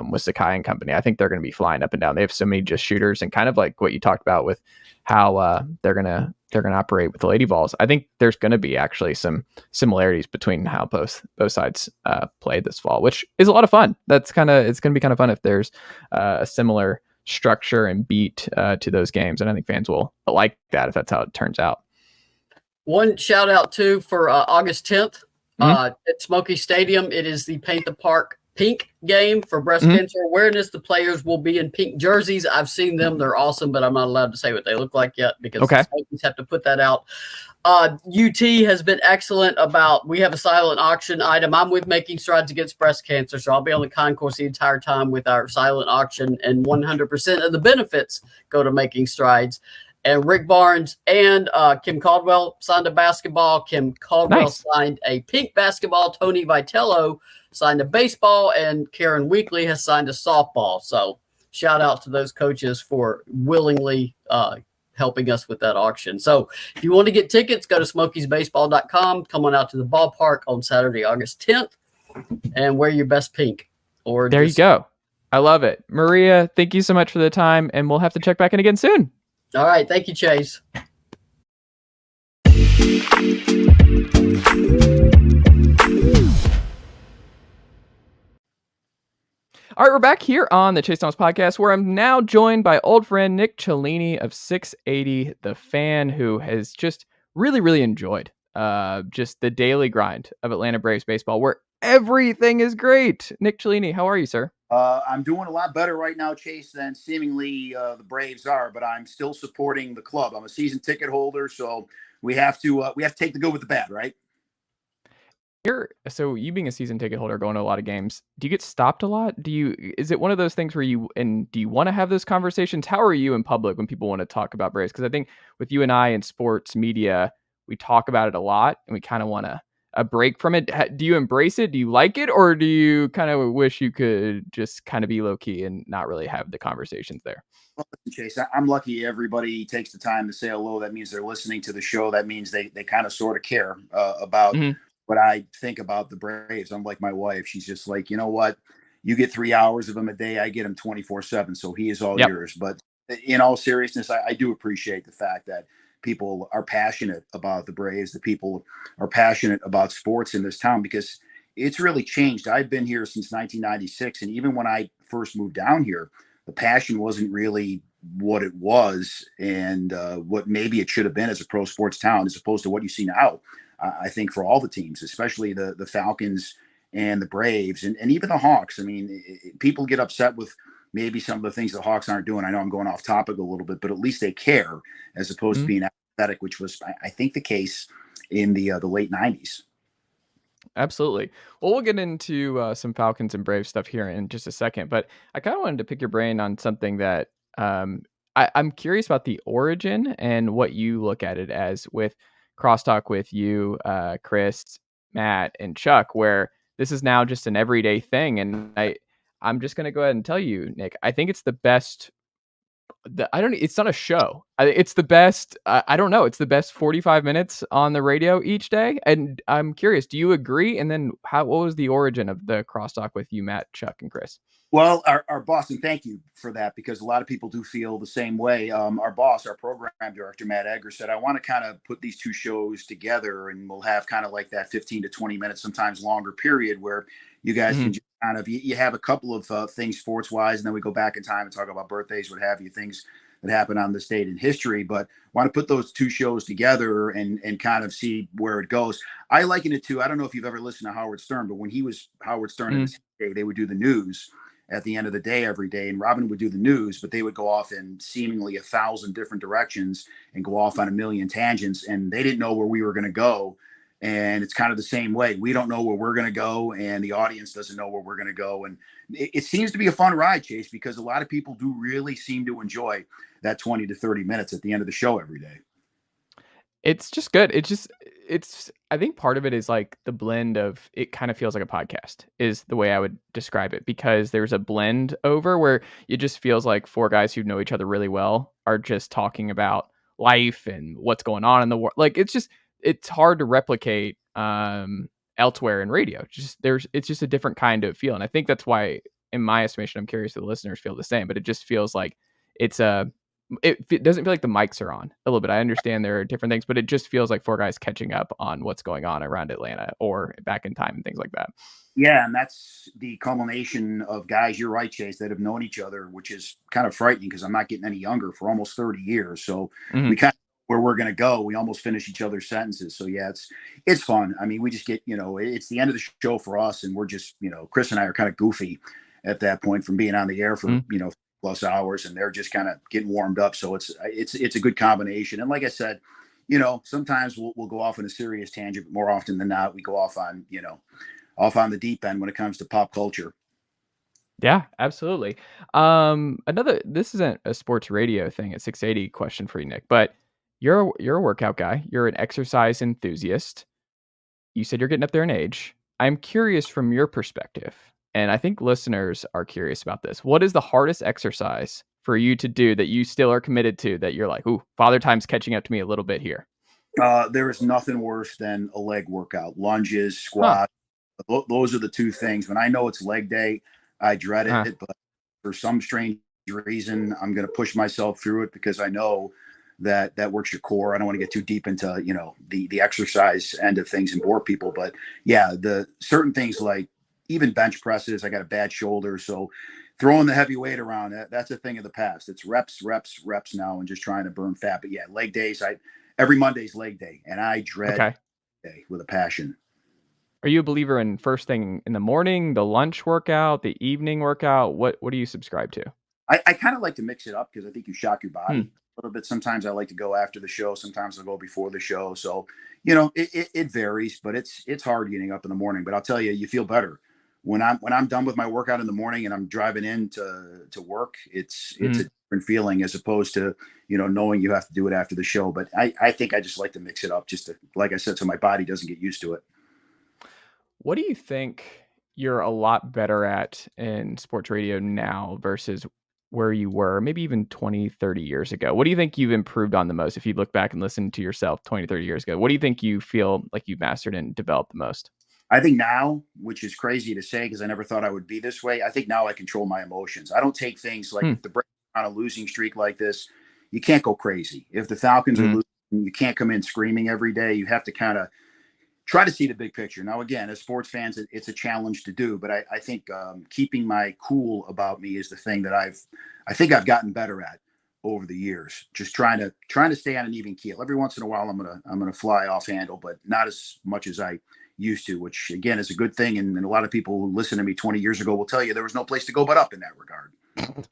with Sakai and company. I think they're going to be flying up and down. They have so many just shooters, and kind of like what you talked about with how they're gonna operate with the Lady Vols. I think there's going to be actually some similarities between how both sides play this fall, which is a lot of fun. It's going to be kind of fun if there's a similar structure and beat to those games, and I think fans will like that if that's how it turns out. One shout out too for August 10th at Smoky Stadium. It is the Paint the Park pink game for breast cancer awareness. The players will be in pink jerseys. I've seen them. They're awesome, but I'm not allowed to say what they look like yet because the Smokies have to put that out. UT has been excellent about, we have a silent auction item. I'm with Making Strides Against Breast Cancer, so I'll be on the concourse the entire time with our silent auction, and 100% of the benefits go to Making Strides. And Rick Barnes and Kim Caldwell signed a basketball. Kim Caldwell signed a pink basketball. Tony Vitello signed a baseball, and Karen Weekly has signed a softball. So shout out to those coaches for willingly helping us with that auction. So if you want to get tickets, go to smokiesbaseball.com. Come on out to the ballpark on Saturday, August 10th, and wear your best pink. Or there you go. I love it. Maria, thank you so much for the time, and we'll have to check back in again soon. All right. Thank you, Chase. All right, we're back here on the Chase Thomas podcast, where I'm now joined by old friend Nick Cellini of 680 The Fan, who has just really, really enjoyed just the daily grind of Atlanta Braves baseball, where everything is great. Nick Cellini, how are you, sir? I'm doing a lot better right now, Chase, than seemingly the Braves are, but I'm still supporting the club. I'm a season ticket holder, so we have to take the good with the bad, right? So you being a season ticket holder, going to a lot of games, do you get stopped a lot? Is it one of those things where do you want to have those conversations? How are you in public when people want to talk about Braves? Because I think with you and I in sports media, we talk about it a lot, and we kind of want a break from it. Do you embrace it? Do you like it? Or do you kind of wish you could just kind of be low key and not really have the conversations there? Well, Chase, I'm lucky everybody takes the time to say hello. That means they're listening to the show. That means they kind of sort of care about what I think about the Braves. I'm like my wife. She's just like, you know what? You get 3 hours of them a day. I get them 24/7. So he is all yours. But in all seriousness, I do appreciate the fact that people are passionate about the Braves. The people are passionate about sports in this town because it's really changed. I've been here since 1996. And even when I first moved down here, the passion wasn't really what it was and what maybe it should have been as a pro sports town, as opposed to what you see now. I think for all the teams, especially the Falcons and the Braves and even the Hawks. I mean, people get upset with maybe some of the things the Hawks aren't doing. I know I'm going off topic a little bit, but at least they care as opposed to being apathetic, which was, I think, the case in the late 90s. Absolutely. Well, we'll get into some Falcons and Braves stuff here in just a second, but I kind of wanted to pick your brain on something that I'm curious about the origin and what you look at it as with Crosstalk with you, Chris, Matt, and Chuck, where this is now just an everyday thing. And I'm just going to go ahead and tell you, Nick, I think it's the best it's not a show. It's the best, I don't know. It's the best 45 minutes on the radio each day. And I'm curious, do you agree? And then what was the origin of the crosstalk with you, Matt, Chuck, and Chris? Well, our boss, and thank you for that, because a lot of people do feel the same way. Our boss, our program director, Matt Egger, said, I want to kind of put these two shows together, and we'll have kind of like that 15 to 20 minutes, sometimes longer period where you guys can just kind of, you have a couple of things sports wise, and then we go back in time and talk about birthdays, what have you, things that happen on this date in history. But want to put those two shows together and kind of see where it goes. I liken it to, I don't know if you've ever listened to Howard Stern, but when he was Howard Stern in his day, they would do the news at the end of the day every day, and Robin would do the news, but they would go off in seemingly 1,000 different directions and go off on a million tangents, and they didn't know where we were going to go. And it's kind of the same way. We don't know where we're going to go, and the audience doesn't know where we're going to go. And it seems to be a fun ride, Chase, because a lot of people do really seem to enjoy that 20 to 30 minutes at the end of the show every day. It's just good. I think part of it is like the blend of, it kind of feels like a podcast is the way I would describe it, because there's a blend over where it just feels like four guys who know each other really well are just talking about life and what's going on in the world. Like, it's hard to replicate elsewhere in radio. It's just a different kind of feel. And I think that's why, in my estimation, I'm curious if the listeners feel the same, but it just feels like it doesn't feel like the mics are on a little bit. I understand there are different things, but it just feels like four guys catching up on what's going on around Atlanta or back in time and things like that. Yeah, and that's the culmination of guys, you're right, Chase, that have known each other, which is kind of frightening because I'm not getting any younger, for almost 30 years. So we kind of where we're going to go. We almost finish each other's sentences. So yeah, it's fun. I mean, we just get, it's the end of the show for us, and we're just, Chris and I are kind of goofy at that point from being on the air for, plus hours, and they're just kind of getting warmed up. So it's a good combination. And like I said, sometimes we'll go off on a serious tangent, but more often than not, we go off on the deep end when it comes to pop culture. Yeah, absolutely. This isn't a sports radio thing at 680 question for you, Nick, but you're a workout guy. You're an exercise enthusiast. You said you're getting up there in age. I'm curious from your perspective, and I think listeners are curious about this. What is the hardest exercise for you to do that you still are committed to, that you're like, ooh, Father Time's catching up to me a little bit here? There is nothing worse than a leg workout, lunges, squats. Those are the two things. When I know it's leg day, I dread it, but for some strange reason, I'm going to push myself through it because I know that works your core. I don't want to get too deep into, the exercise end of things and bore people, but yeah, the certain things like even bench presses, I got a bad shoulder. So throwing the heavy weight around, that's a thing of the past. It's reps now and just trying to burn fat. But yeah, leg days, every Monday's leg day, and I dread day with a passion. Are you a believer in first thing in the morning, the lunch workout, the evening workout? What do you subscribe to? I kind of like to mix it up because I think you shock your body a little bit. Sometimes I like to go after the show. Sometimes I'll go before the show. So, it varies, but it's hard getting up in the morning. But I'll tell you, you feel better when I'm done with my workout in the morning and I'm driving in to work. It's a different feeling as opposed to, knowing you have to do it after the show. But I think I just like to mix it up just to, like I said, so my body doesn't get used to it. What do you think you're a lot better at in sports radio now versus where you were maybe even 20, 30 years ago? What do you think you've improved on the most? If you look back and listen to yourself 20, 30 years ago, what do you think you feel like you've mastered and developed the most? I think now, which is crazy to say because I never thought I would be this way, I think now I control my emotions. I don't take things like if the Braves are on a losing streak like this, you can't go crazy. If the Falcons are losing, you can't come in screaming every day. You have to kind of try to see the big picture. Now, again, as sports fans, it's a challenge to do, but I think keeping my cool about me is the thing that I think I've gotten better at over the years. Just trying to stay on an even keel. Every once in a while, I'm gonna fly off handle, but not as much as I used to, which again is a good thing. And a lot of people who listen to me 20 years ago will tell you there was no place to go but up in that regard.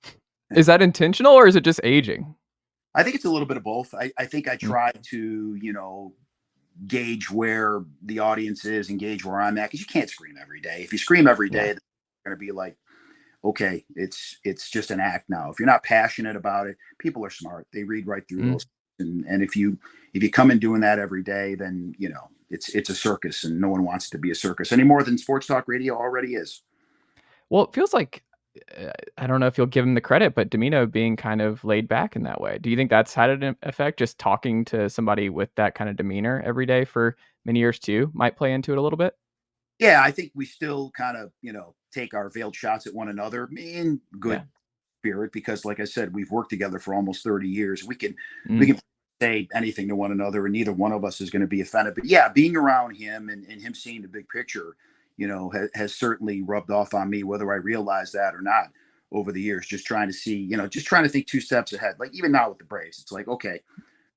Is that intentional or is it just aging? I think it's a little bit of both. I think I try to, gauge where the audience is and gauge where I'm at, because you can't scream every day. If you scream every day, it's going to be like, okay, it's just an act now. If you're not passionate about it, people are smart. They read right through those. And if you come in doing that every day, then, it's a circus, and no one wants it to be a circus any more than sports talk radio already is. Well, it feels like I don't know if you'll give him the credit, but Domino being kind of laid back in that way. Do you think that's had an effect? Just talking to somebody with that kind of demeanor every day for many years too might play into it a little bit? Yeah, I think we still kind of, take our veiled shots at one another in Yeah. good spirit because, like I said, we've worked together for almost 30 years. We can we Mm. can say anything to one another, and neither one of us is going to be offended. But yeah, being around him and him seeing the big picture, has certainly rubbed off on me, whether I realize that or not over the years. Just trying to see, just trying to think two steps ahead. Like even now with the Braves, it's like okay,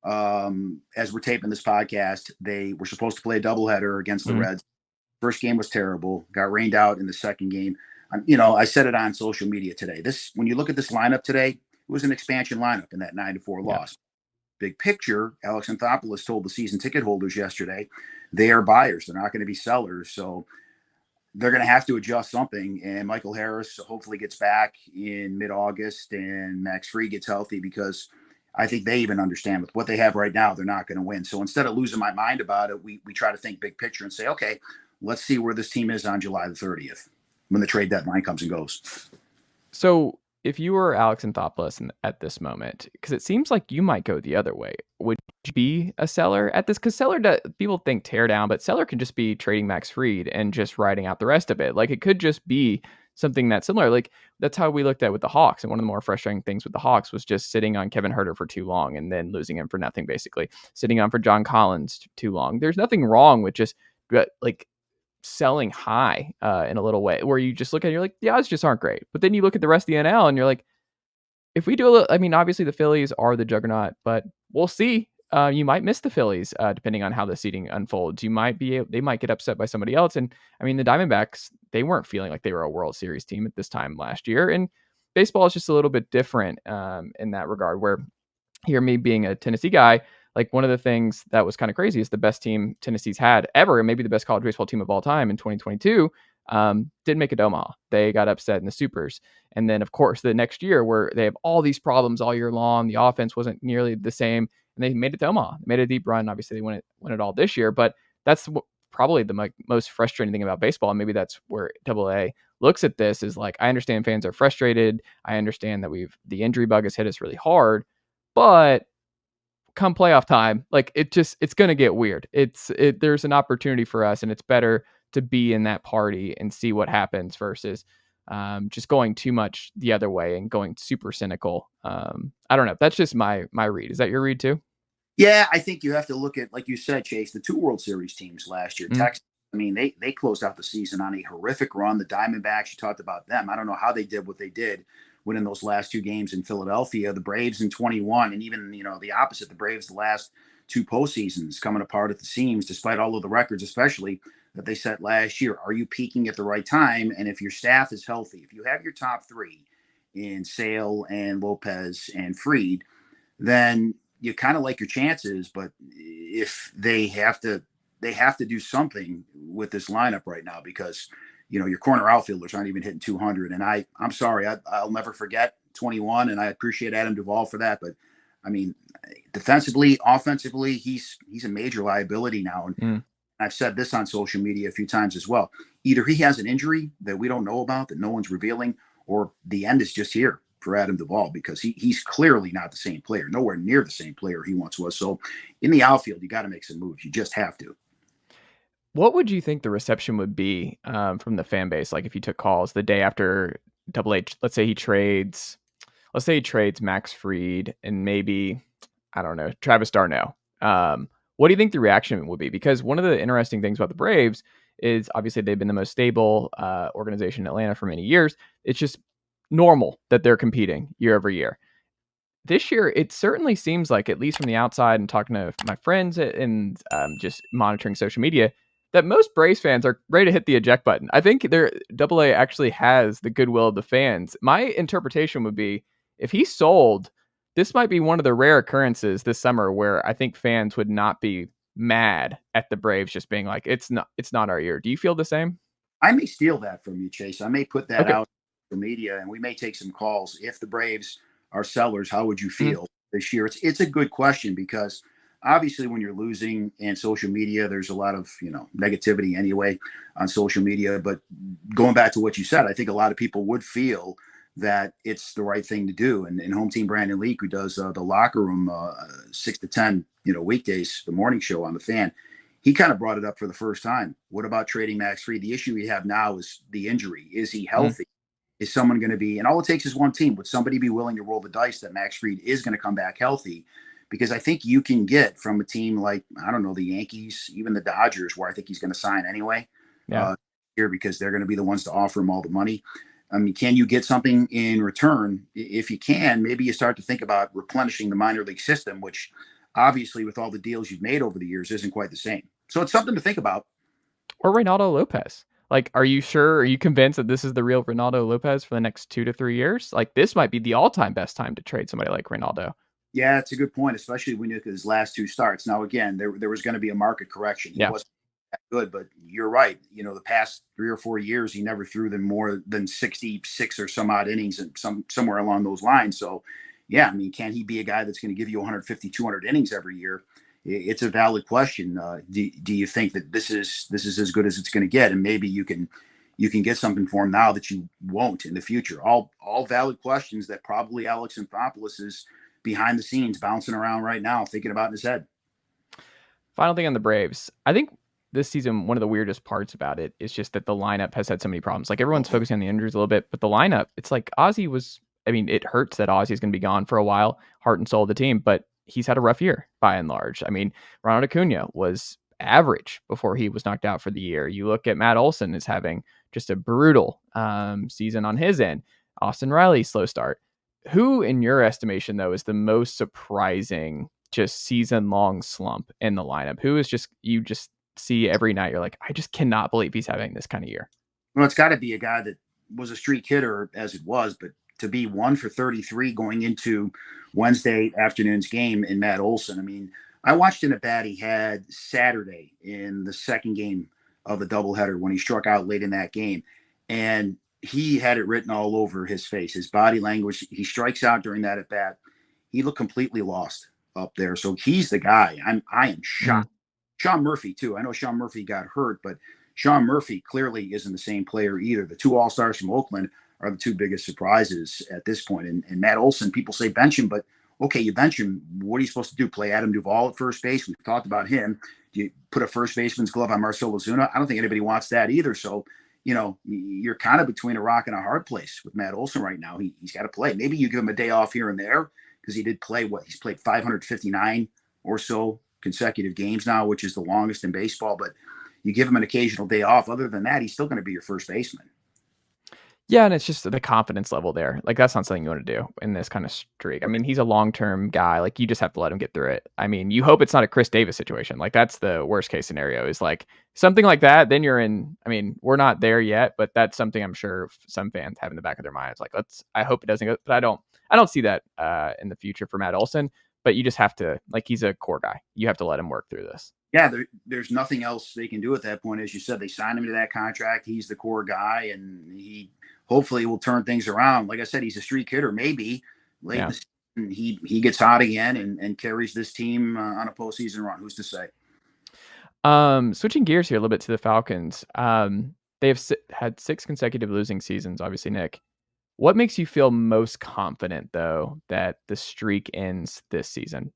as we're taping this podcast, they were supposed to play a doubleheader against the Mm. Reds. First game was terrible. Got rained out in the second game. I said it on social media today. When you look at this lineup today, it was an expansion lineup in that 9-4 Yeah. loss. Big picture, Alex Anthopoulos told the season ticket holders yesterday they are buyers. They're not going to be sellers. So they're going to have to adjust something. And Michael Harris hopefully gets back in mid-August and Max Fried gets healthy because I think they even understand with what they have right now, they're not going to win. So instead of losing my mind about it, we try to think big picture and say, okay, let's see where this team is on July the 30th when the trade deadline comes and goes. So if you were Alex Anthopoulos at this moment, because it seems like you might go the other way, would you be a seller at this? Because people think tear down, but seller can just be trading Max Fried and just riding out the rest of it. Like it could just be something that's similar. Like that's how we looked at with the Hawks. And one of the more frustrating things with the Hawks was just sitting on Kevin Herter for too long and then losing him for nothing, basically sitting on for John Collins too long. There's nothing wrong with just like selling high in a little way where you just look at it, you're like, the odds just aren't great. But then you look at the rest of the NL and you're like, if we do a little, I mean, obviously the Phillies are the juggernaut, but we'll see. You might miss the Phillies depending on how the seeding unfolds. They might get upset by somebody else. And I mean, the Diamondbacks, they weren't feeling like they were a World Series team at this time last year. And baseball is just a little bit different in that regard, where here, me being a Tennessee guy, like one of the things that was kind of crazy is the best team Tennessee's had ever, and maybe the best college baseball team of all time in 2022, didn't make it to Omaha. They got upset in the supers. And then, of course, the next year where they have all these problems all year long, the offense wasn't nearly the same, and they made it to Omaha. They made a deep run. Obviously, they won it all this year, but that's probably the most frustrating thing about baseball. And maybe that's where AA looks at this is like, I understand fans are frustrated. I understand that the injury bug has hit us really hard, but come playoff time, like it's going to get weird. There's an opportunity for us, and it's better to be in that party and see what happens versus just going too much the other way and going super cynical. I don't know. That's just my read. Is that your read too? Yeah, I think you have to look at, like you said, Chase, the two World Series teams last year. Mm. Texas, I mean, they closed out the season on a horrific run. The Diamondbacks, you talked about them. I don't know how they did what they did winning those last two games in Philadelphia. The Braves in 21, and even, the opposite, the Braves the last two postseasons coming apart at the seams, despite all of the records, especially that they set last year. Are you peaking at the right time? And if your staff is healthy, if you have your top three in Sale and Lopez and Fried, then you kind of like your chances. But if they have to do something with this lineup right now because your corner outfielders aren't even hitting 200. And I'm sorry, I'll never forget 21, and I appreciate Adam Duvall for that. But I mean, defensively, offensively, he's a major liability now. And I've said this on social media a few times as well. Either he has an injury that we don't know about that no one's revealing, or the end is just here for Adam Duvall because he's clearly not the same player, nowhere near the same player he once was. So in the outfield, you got to make some moves. You just have to. What would you think the reception would be from the fan base? Like if you took calls the day after Double H, let's say he trades Max Fried and maybe, I don't know, Travis d'Arnaud. What do you think the reaction would be? Because one of the interesting things about the Braves is obviously they've been the most stable organization in Atlanta for many years. It's just normal that they're competing year over year. This year, it certainly seems like, at least from the outside and talking to my friends and just monitoring social media, that most Braves fans are ready to hit the eject button. I think their AA actually has the goodwill of the fans. My interpretation would be if he sold, this might be one of the rare occurrences this summer where I think fans would not be mad at the Braves just being like, it's not our year. Do you feel the same? I may steal that from you, Chase. I may put that Okay. out on the media, and we may take some calls. If the Braves are sellers, how would you Mhm. feel this year? It's a good question because obviously when you're losing and social media, there's a lot of, negativity anyway on social media. But going back to what you said, I think a lot of people would feel that it's the right thing to do. And home team Brandon Leak, who does the locker room 6 to 10, weekdays, the morning show on the Fan, he kind of brought it up for the first time. What about trading Max Fried? The issue we have now is the injury. Is he healthy? Is someone going to be, and all it takes is one team. Would somebody be willing to roll the dice that Max Fried is going to come back healthy? Because I think you can get from a team like, I don't know, the Yankees, even the Dodgers, where I think he's going to sign anyway, here, because they're going to be the ones to offer him all the money. I mean, can you get something in return? If you can, maybe you start to think about replenishing the minor league system, which obviously with all the deals you've made over the years isn't quite the same. So it's something to think about. Or Reynaldo Lopez. Like, are you sure? Are you convinced that this is the real Reynaldo Lopez for the next 2 to 3 years? Like, this might be the all-time best time to trade somebody like Reynaldo. Yeah, it's a good point, especially when you look at his last 2 starts. Now, again, there was going to be a market correction. He wasn't that good, but you're right. The past 3 or 4 years, he never threw them more than 66 or some odd innings and somewhere along those lines. So, yeah, I mean, can he be a guy that's going to give you 150, 200 innings every year? It's a valid question. Do you think that this is as good as it's going to get, and maybe you can get something for him now that you won't in the future? All valid questions that probably Alex Anthopoulos is behind the scenes bouncing around right now, thinking about in his head. Final thing on the Braves. I think this season, one of the weirdest parts about it is just that the lineup has had so many problems. Like, everyone's focusing on the injuries a little bit, but the lineup, it's like Ozzie was, I mean, it hurts that Ozzie's going to be gone for a while, heart and soul of the team, but he's had a rough year by and large. I mean, Ronald Acuna was average before he was knocked out for the year. You look at Matt Olson is having just a brutal season on his end. Austin Riley, slow start. Who, in your estimation, though, is the most surprising just season-long slump in the lineup? Who is just, you just see every night, you're like, I just cannot believe he's having this kind of year? Well, it's got to be a guy that was a streak hitter as it was, but to be 1 for 33 going into Wednesday afternoon's game in Matt Olson. I mean, I watched an at bat he had Saturday in the second game of the doubleheader when he struck out late in that game. And he had it written all over his face, his body language. He strikes out during that at bat. He looked completely lost up there. So he's the guy. I am shocked. Sean Murphy, too. I know Sean Murphy got hurt, but Sean Murphy clearly isn't the same player either. The 2 All-Stars from Oakland are the 2 biggest surprises at this point. And Matt Olson, people say bench him, but okay, you bench him. What are you supposed to do? Play Adam Duvall at first base? We've talked about him. Do you put a first baseman's glove on Marcell Ozuna? I don't think anybody wants that either. So, you're kind of between a rock and a hard place with Matt Olson right now. He's got to play. Maybe you give him a day off here and there, because he did play he's played 559 or so consecutive games now, which is the longest in baseball. But you give him an occasional day off. Other than that, he's still going to be your first baseman. Yeah, and it's just the confidence level there. Like, that's not something you want to do in this kind of streak. I mean, he's a long-term guy. Like, you just have to let him get through it. I mean, you hope it's not a Chris Davis situation. Like, that's the worst case scenario, is like something like that. Then you're in, I mean, we're not there yet, but that's something I'm sure some fans have in the back of their minds. Like, I hope it doesn't go, but I don't see that in the future for Matt Olson. But you just have to, like, he's a core guy. You have to let him work through this. Yeah, there's nothing else they can do at that point. As you said, they signed him to that contract. He's the core guy, and he hopefully will turn things around. Like I said, he's a streak hitter. Maybe late in the season, he gets hot again and carries this team on a postseason run. Who's to say? Switching gears here a little bit to the Falcons. They have had 6 consecutive losing seasons, obviously, Nick. What makes you feel most confident, though, that the streak ends this season?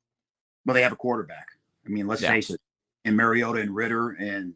Well, they have a quarterback. I mean, let's face it. And Mariota and Ritter and,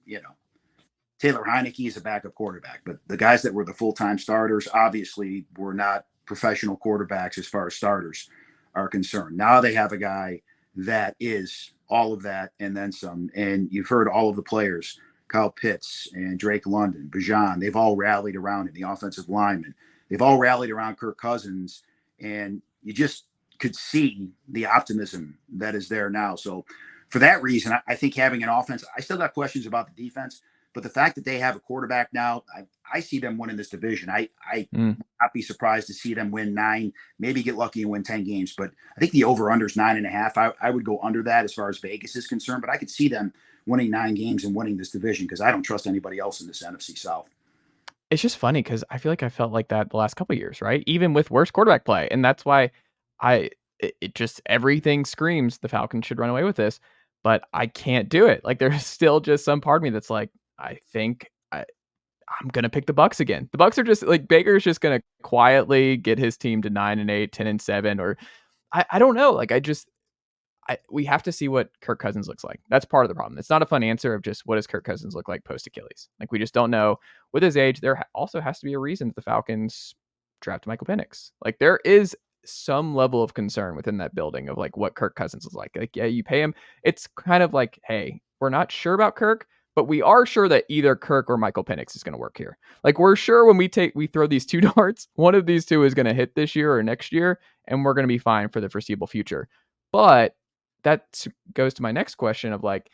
Taylor Heineke is a backup quarterback. But the guys that were the full-time starters obviously were not professional quarterbacks as far as starters are concerned. Now they have a guy that is all of that and then some. And you've heard all of the players, Kyle Pitts and Drake London, Bijan, they've all rallied around him, the offensive linemen. They've all rallied around Kirk Cousins. And you just could see the optimism that is there now. So for that reason, I think having an offense, I still got questions about the defense, but the fact that they have a quarterback now, I see them winning this division. I would not be surprised to see them win 9, maybe get lucky and win 10 games. But I think the over-under is 9.5. I would go under that as far as Vegas is concerned, but I could see them winning 9 games and winning this division because I don't trust anybody else in this NFC South. It's just funny because I feel like I felt like that the last couple of years, right? Even with worse quarterback play. And that's why it just, everything screams the Falcons should run away with this. but I can't do it. Like, there's still just some part of me that's like, I think I'm going to pick the Bucs again. The Bucs are just like, Baker's just going to quietly get his team to 9-8, 10-7, or I don't know. Like, we have to see what Kirk Cousins looks like. That's part of the problem. It's not a fun answer of just what does Kirk Cousins look like post Achilles. Like, we just don't know. With his age, there also has to be a reason that the Falcons drafted Michael Penix. Like, there is some level of concern within that building of like what Kirk Cousins is like. Like, yeah, you pay him. It's kind of like, hey, we're not sure about Kirk, but we are sure that either Kirk or Michael Penix is going to work here. Like, we're sure when we throw these two darts, one of these two is going to hit this year or next year, and we're going to be fine for the foreseeable future. But that goes to my next question of like,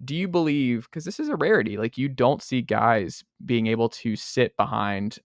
do you believe, because this is a rarity, like you don't see guys being able to sit behind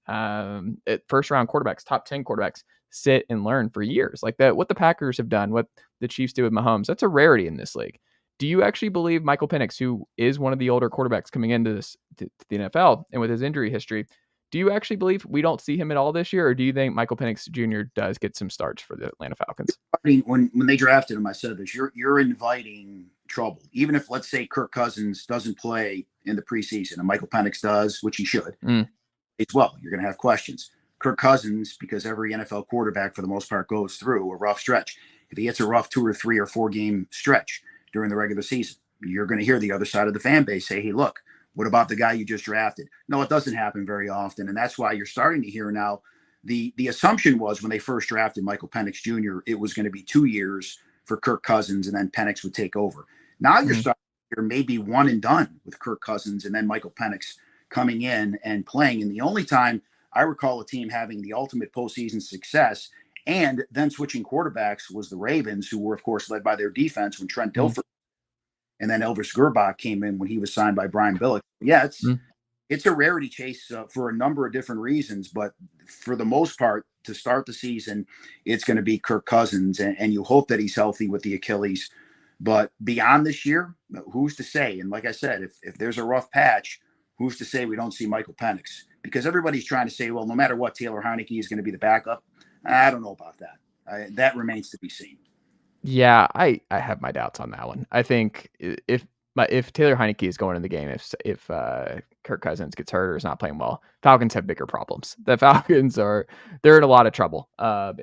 first round quarterbacks, top 10 quarterbacks, sit and learn for years like that. What the Packers have done, what the Chiefs do with Mahomes, that's a rarity in this league. Do you actually believe Michael Penix, who is one of the older quarterbacks coming into to the NFL and with his injury history, do you actually believe we don't see him at all this year, or do you think Michael Penix Jr. does get some starts for the Atlanta Falcons? I mean, when they drafted him, I said this: you're inviting trouble. Even if, let's say, Kirk Cousins doesn't play in the preseason and Michael Penix does, which he should, as well, you're going to have questions. Kirk Cousins, because every NFL quarterback for the most part goes through a rough stretch. If he hits a rough 2 or 3 or 4 game stretch during the regular season, you're going to hear the other side of the fan base say, "Hey, look, what about the guy you just drafted?" No, it doesn't happen very often. And that's why you're starting to hear now. The assumption was when they first drafted Michael Penix Jr., it was going to be 2 years for Kirk Cousins, and then Penix would take over. Now you're starting to hear maybe one and done with Kirk Cousins and then Michael Penix coming in and playing. And the only time I recall a team having the ultimate postseason success and then switching quarterbacks was the Ravens, who were, of course, led by their defense when Trent Dilfer and then Elvis Gerbach came in when he was signed by Brian Billick. Yeah, it's a rarity, Chase, for a number of different reasons. But for the most part, to start the season, it's going to be Kirk Cousins, and you hope that he's healthy with the Achilles. But beyond this year, who's to say? And like I said, if there's a rough patch, who's to say we don't see Michael Penix? Because everybody's trying to say, well, no matter what, Taylor Heineke is going to be the backup. I don't know about that. That remains to be seen. Yeah, I have my doubts on that one. I think if Taylor Heineke is going in the game, if Kirk Cousins gets hurt or is not playing well, Falcons have bigger problems. The Falcons they're in a lot of trouble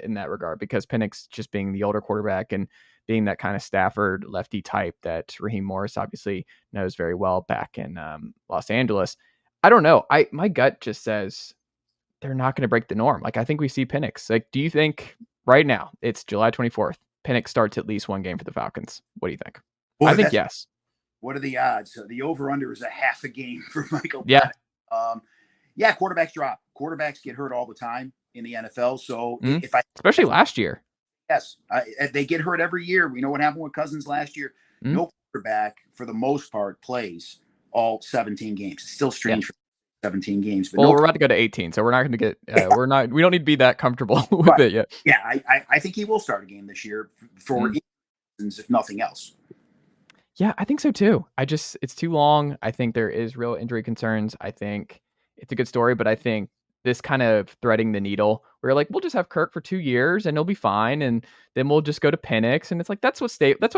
in that regard, because Penix just being the older quarterback and being that kind of Stafford lefty type that Raheem Morris obviously knows very well back in Los Angeles. I don't know. My gut just says they're not going to break the norm. Like, I think we see Penix. Like, do you think right now it's July 24th? Penix starts at least one game for the Falcons. What do you think? Boy, I think yes. What are the odds? The over-under is a half a game for Michael Yeah. Penix. Quarterbacks drop. Quarterbacks get hurt all the time in the NFL. So especially last year. Yes, they get hurt every year. We know what happened with Cousins last year. No quarterback, for the most part, plays all 17 games. It's still strange for 17 games. But we're about to go to 18, so we're not going to get. We don't need to be that comfortable with it yet. Yeah, I think he will start a game this year for reasons, if nothing else. Yeah, I think so too. It's too long. I think there is real injury concerns. I think it's a good story, but I think this kind of threading the needle, we're like, we'll just have Kirk for 2 years and he'll be fine, and then we'll just go to Penix, and it's like that's what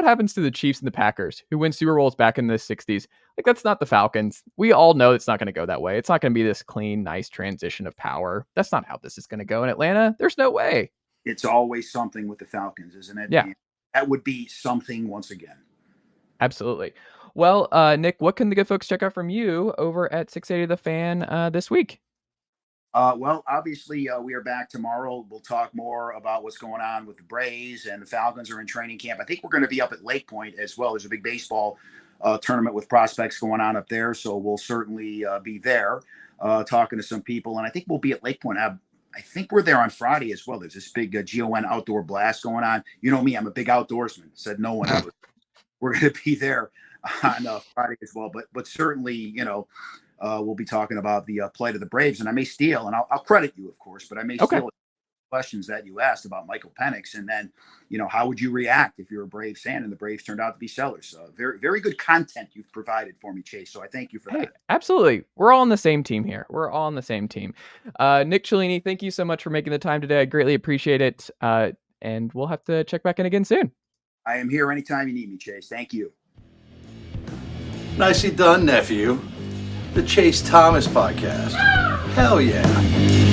happens to the Chiefs and the Packers, who win Super Bowls back in the 60s. Like, that's not the Falcons. We all know it's not going to go that way. It's not going to be this clean, nice transition of power. That's not how this is going to go in Atlanta. There's no way. It's always something with the Falcons, isn't it? Yeah. And that would be something once again. Absolutely. Well, Nick, what can the good folks check out from you over at 680 The Fan this week? Well, obviously, we are back tomorrow. We'll talk more about what's going on with the Braves, and the Falcons are in training camp. I think we're going to be up at Lake Point as well. There's a big baseball tournament with prospects going on up there, so we'll certainly be there talking to some people. And I think we'll be at Lake Point. I think we're there on Friday as well. There's this big GON outdoor blast going on. You know me, I'm a big outdoorsman. Said no one ever. We're going to be there on Friday as well. But certainly, we'll be talking about the plight of the Braves, and I may steal, and I'll credit you, of course, but I may steal questions that you asked about Michael Penix, and then, how would you react if you're a Braves fan and the Braves turned out to be sellers? Very, very good content you've provided for me, Chase. So I thank you for that. Absolutely. We're all on the same team here. We're all on the same team. Nick Cellini, thank you so much for making the time today. I greatly appreciate it. And we'll have to check back in again soon. I am here anytime you need me, Chase. Thank you. Nicely done, nephew. The Chase Thomas Podcast. Hell yeah.